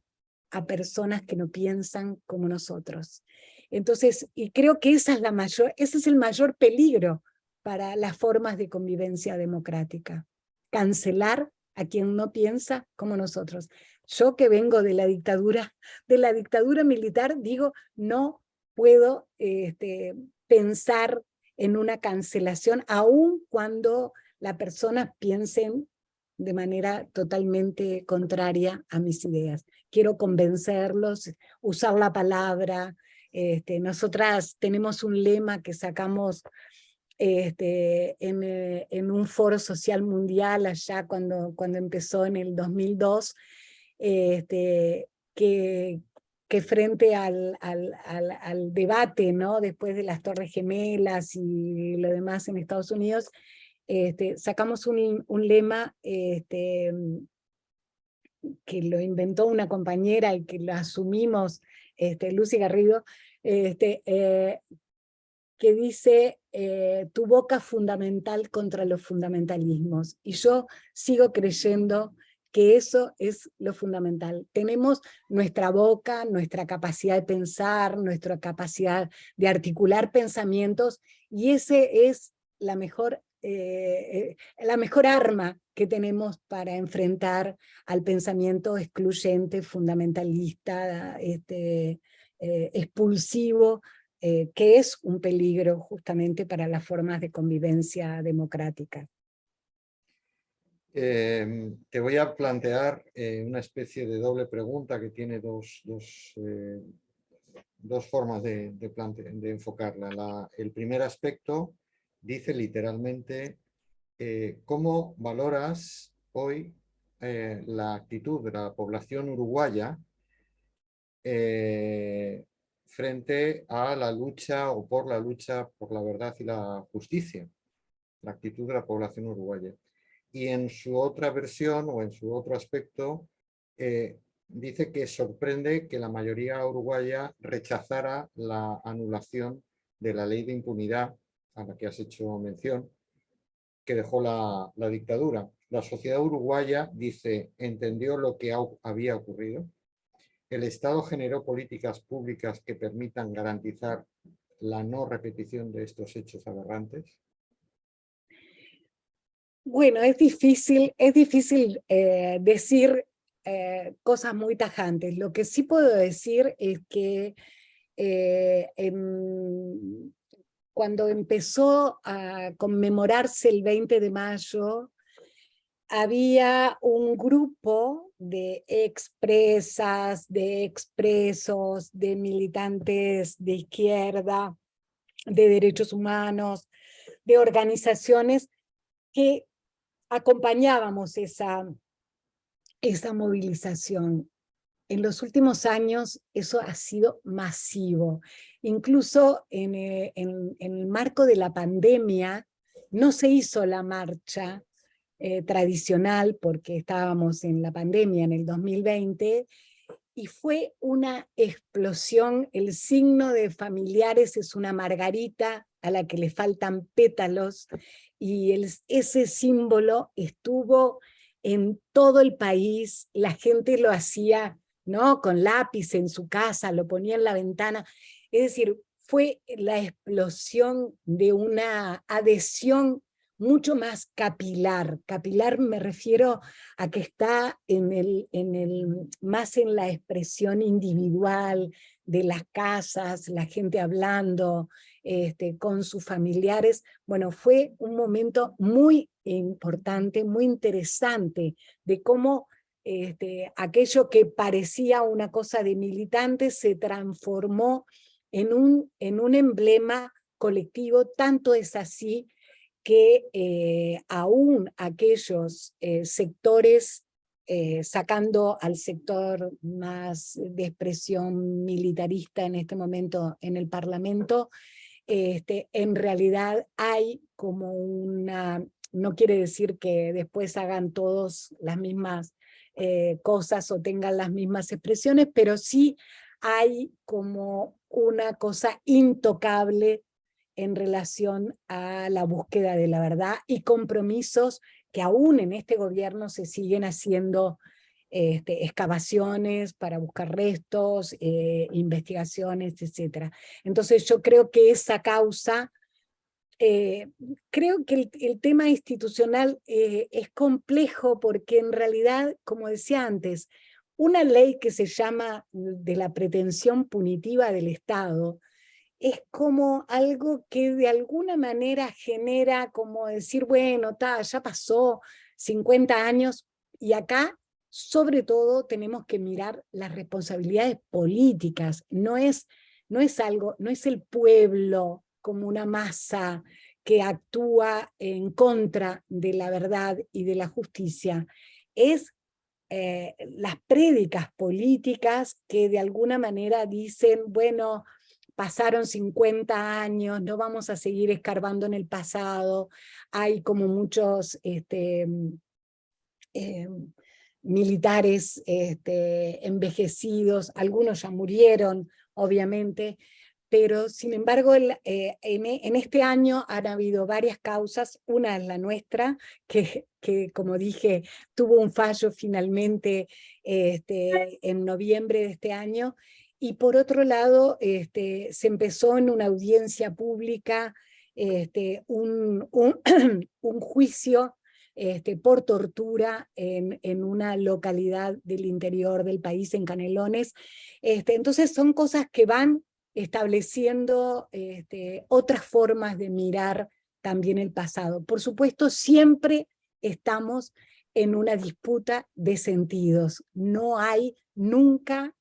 a personas que no piensan como nosotros. Entonces, y creo que ese es el mayor peligro para las formas de convivencia democrática. Cancelar a quien no piensa como nosotros. Yo que vengo de la dictadura militar, digo, no puedo pensar en una cancelación, aun cuando las personas piensen de manera totalmente contraria a mis ideas. Quiero convencerlos, usar la palabra, Nosotras tenemos un lema que sacamos en un foro social mundial allá cuando empezó en el 2002, que frente al debate, ¿no? Después de las Torres Gemelas y lo demás en Estados Unidos, sacamos un lema que lo inventó una compañera y que lo asumimos, Lucy Garrido, que dice, tu boca fundamental contra los fundamentalismos. Y yo sigo creyendo que eso es lo fundamental. Tenemos nuestra boca, nuestra capacidad de pensar, nuestra capacidad de articular pensamientos, y ese es la mejor arma que tenemos para enfrentar al pensamiento excluyente, fundamentalista, expulsivo, que es un peligro justamente para las formas de convivencia democrática. Te voy a plantear una especie de doble pregunta que tiene dos formas de enfocarla. El primer aspecto dice literalmente, ¿cómo valoras hoy la actitud de la población uruguaya frente a la lucha o por la lucha por la verdad y la justicia? La actitud de la población uruguaya. Y en su otra versión o en su otro aspecto dice que sorprende que la mayoría uruguaya rechazara la anulación de la ley de impunidad a la que has hecho mención, que dejó la dictadura. La sociedad uruguaya, dice, entendió lo que había ocurrido. El Estado generó políticas públicas que permitan garantizar la no repetición de estos hechos aberrantes. Bueno, es difícil decir cosas muy tajantes. Lo que sí puedo decir es que cuando empezó a conmemorarse el 20 de mayo, había un grupo de expresas, de expresos, de militantes de izquierda, de derechos humanos, de organizaciones que acompañábamos esa movilización. En los últimos años eso ha sido masivo. Incluso en el marco de la pandemia no se hizo la marcha tradicional porque estábamos en la pandemia en el 2020, y fue una explosión. El signo de familiares es una margarita a la que le faltan pétalos, y ese símbolo estuvo en todo el país. La gente lo hacía, ¿no?, con lápiz en su casa, lo ponía en la ventana. Es decir, fue la explosión de una adhesión mucho más capilar. Capilar me refiero a que está más en la expresión individual de las casas, la gente hablando con sus familiares. Bueno, fue un momento muy importante, muy interesante, de cómo aquello que parecía una cosa de militantes se transformó en un emblema colectivo. Tanto es así que aún aquellos sectores, sacando al sector más de expresión militarista en este momento en el Parlamento, en realidad hay como una, no quiere decir que después hagan todos las mismas cosas o tengan las mismas expresiones, pero sí hay como una cosa intocable en relación a la búsqueda de la verdad, y compromisos que aún en este gobierno se siguen haciendo excavaciones para buscar restos, investigaciones, etc. Entonces yo creo que esa causa, creo que el tema institucional es complejo, porque en realidad, como decía antes, una ley que se llama de la pretensión punitiva del Estado es como algo que de alguna manera genera como decir, bueno, ya pasó 50 años, y acá sobre todo tenemos que mirar las responsabilidades políticas. No es no es algo, no es el pueblo como una masa que actúa en contra de la verdad y de la justicia, es las prédicas políticas que de alguna manera dicen, bueno, pasaron 50 años, no vamos a seguir escarbando en el pasado, hay como muchos militares envejecidos, algunos ya murieron, obviamente, pero sin embargo en este año han habido varias causas, una es la nuestra, que como dije, tuvo un fallo finalmente en noviembre de este año, y por otro lado se empezó en una audiencia pública un juicio por tortura en una localidad del interior del país, en Canelones. Entonces son cosas que van estableciendo otras formas de mirar también el pasado. Por supuesto, siempre estamos en una disputa de sentidos. No hay nunca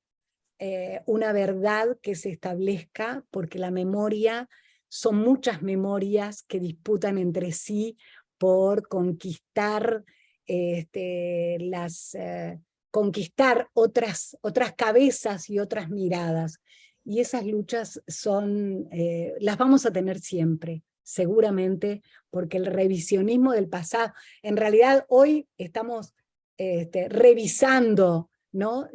una verdad que se establezca, porque la memoria son muchas memorias que disputan entre sí por conquistar conquistar otras cabezas y otras miradas. Y esas luchas las vamos a tener siempre, seguramente, porque el revisionismo del pasado, en realidad hoy estamos revisando, ¿no?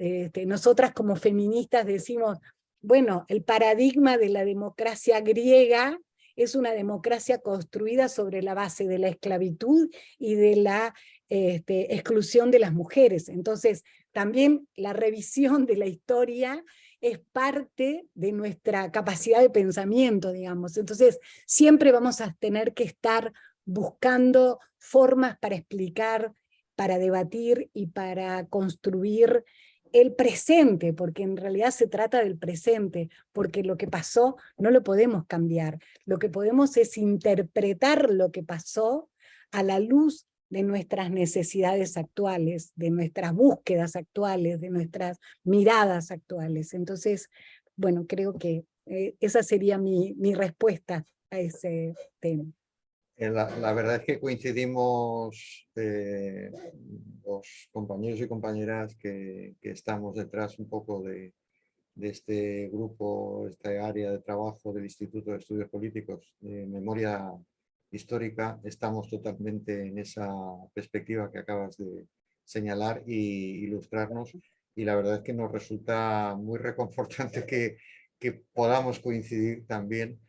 Nosotras como feministas decimos, bueno, el paradigma de la democracia griega es una democracia construida sobre la base de la esclavitud y de la exclusión de las mujeres. Entonces, también la revisión de la historia es parte de nuestra capacidad de pensamiento, digamos. Entonces, siempre vamos a tener que estar buscando formas para explicar, para debatir y para construir el presente, porque en realidad se trata del presente, porque lo que pasó no lo podemos cambiar. Lo que podemos es interpretar lo que pasó a la luz de nuestras necesidades actuales, de nuestras búsquedas actuales, de nuestras miradas actuales. Entonces, bueno, creo que esa sería mi respuesta a ese tema. La verdad es que coincidimos los compañeros y compañeras que estamos detrás un poco de este grupo, esta área de trabajo del Instituto de Estudios Políticos de Memoria Histórica. Estamos totalmente en esa perspectiva que acabas de señalar y ilustrarnos, y la verdad es que nos resulta muy reconfortante que podamos coincidir también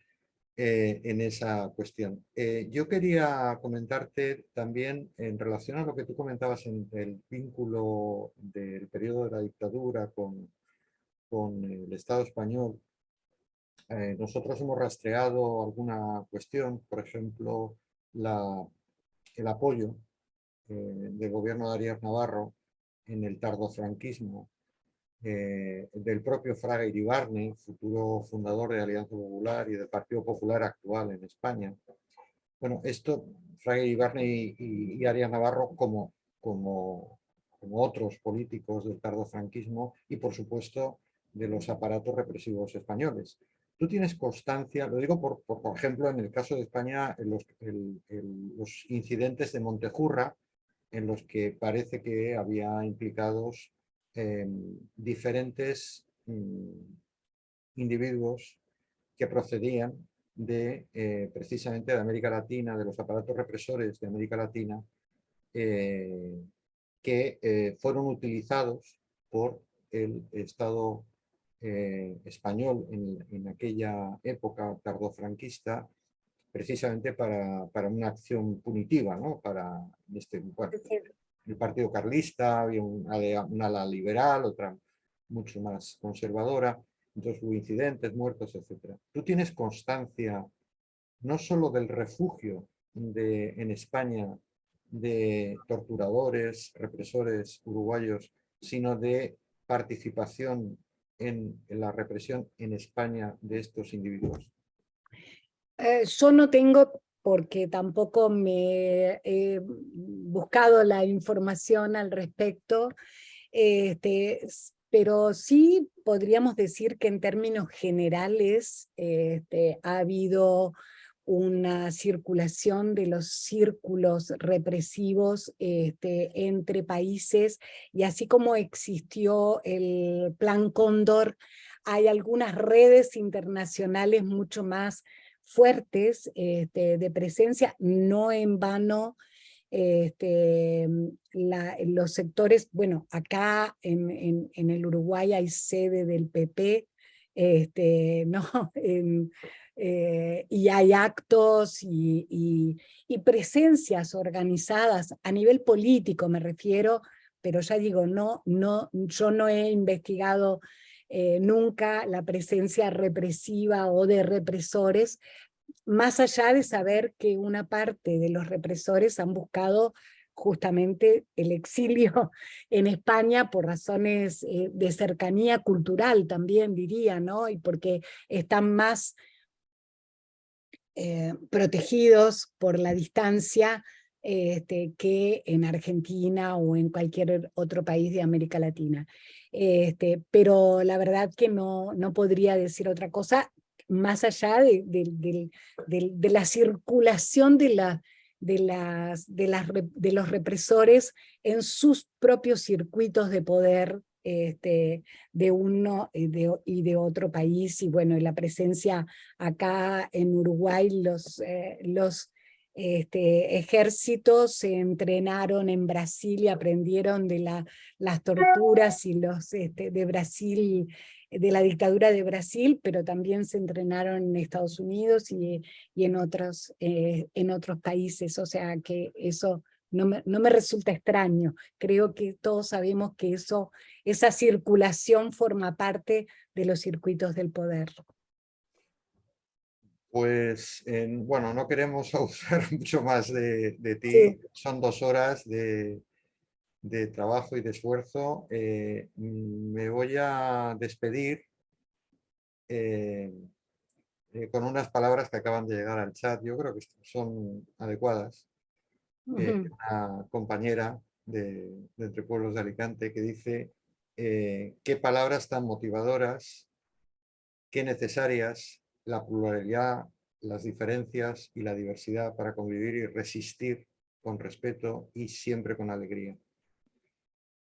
en esa cuestión. Yo quería comentarte también en relación a lo que tú comentabas en el vínculo del periodo de la dictadura con el Estado español. Nosotros hemos rastreado alguna cuestión, por ejemplo, el apoyo del gobierno de Arias Navarro en el tardofranquismo, del propio Fraga Iribarne, futuro fundador de Alianza Popular y del Partido Popular actual en España. Bueno, esto, Fraga Iribarne y Arias Navarro como otros políticos del tardofranquismo y, por supuesto, de los aparatos represivos españoles. Tú tienes constancia, lo digo por ejemplo, en el caso de España, los incidentes de Montejurra, en los que parece que había implicados diferentes individuos que procedían precisamente de América Latina, de los aparatos represores de América Latina, que fueron utilizados por el Estado español en aquella época tardofranquista, precisamente para una acción punitiva, ¿no? Bueno, el Partido Carlista, había una ala liberal, otra mucho más conservadora, entonces hubo incidentes, muertos, etc. ¿Tú tienes constancia no solo del refugio en España de torturadores, represores uruguayos, sino de participación en la represión en España de estos individuos? Yo no tengo, porque tampoco me he buscado la información al respecto, pero sí podríamos decir que en términos generales ha habido una circulación de los círculos represivos entre países, y así como existió el Plan Cóndor, hay algunas redes internacionales mucho más fuertes de presencia, no en vano. Los sectores, bueno, acá en el Uruguay hay sede del PP, ¿no? Y hay actos y presencias organizadas a nivel político, me refiero, pero ya digo, yo no he investigado nunca la presencia represiva o de represores, más allá de saber que una parte de los represores han buscado justamente el exilio en España por razones de cercanía cultural también, diría, ¿no? Y porque están más protegidos por la distancia que en Argentina o en cualquier otro país de América Latina. Pero la verdad que no podría decir otra cosa más allá de la circulación de los represores en sus propios circuitos de poder de uno y de otro país, y bueno, la presencia acá en Uruguay, los ejércitos se entrenaron en Brasil y aprendieron de las torturas y de Brasil, de la dictadura de Brasil, pero también se entrenaron en Estados Unidos y en otros países, o sea que eso no me resulta extraño. Creo que todos sabemos que esa circulación forma parte de los circuitos del poder. Pues bueno, no queremos abusar mucho más de ti. Sí. Son 2 horas de trabajo y de esfuerzo. Me voy a despedir con unas palabras que acaban de llegar al chat. Yo creo que son adecuadas. Una compañera de Entre Pueblos de Alicante que dice qué palabras tan motivadoras, qué necesarias, la pluralidad, las diferencias y la diversidad para convivir y resistir con respeto y siempre con alegría.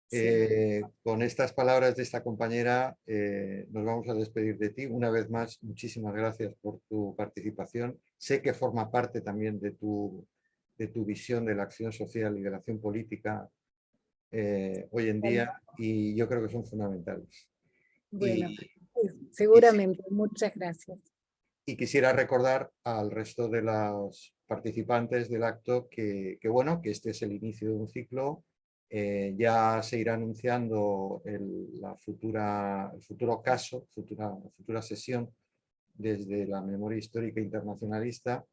Sí. Con estas palabras de esta compañera nos vamos a despedir de ti. Una vez más, muchísimas gracias por tu participación. Sé que forma parte también de tu visión de la acción social y de la acción política hoy en día, y yo creo que son fundamentales. Bueno, Y, y, seguramente. Muchas gracias. y quisiera recordar al resto de los participantes del acto bueno, que este es el inicio de un ciclo. Ya se irá anunciando el futuro caso, futura sesión desde la memoria histórica internacionalista,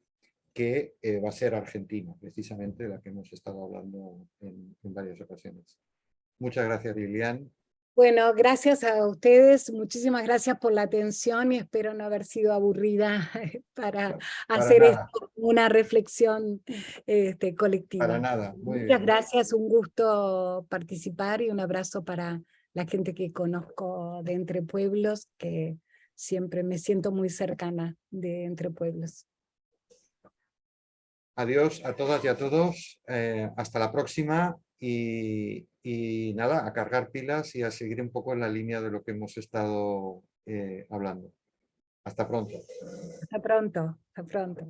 que va a ser Argentina, precisamente de la que hemos estado hablando en varias ocasiones. Muchas gracias, Lilian. Bueno, gracias a ustedes, muchísimas gracias por la atención y espero no haber sido aburrida para Para hacer nada, esto una reflexión para colectiva. nada. Muy Muchas bien. gracias, un gusto participar y un abrazo para la gente que conozco de Entre Pueblos, que siempre me siento muy cercana de Entre Pueblos. Adiós a todas y a todos. Hasta la próxima y nada, a cargar pilas y a seguir un poco en la línea de lo que hemos estado hablando. Hasta pronto. Hasta pronto, hasta pronto.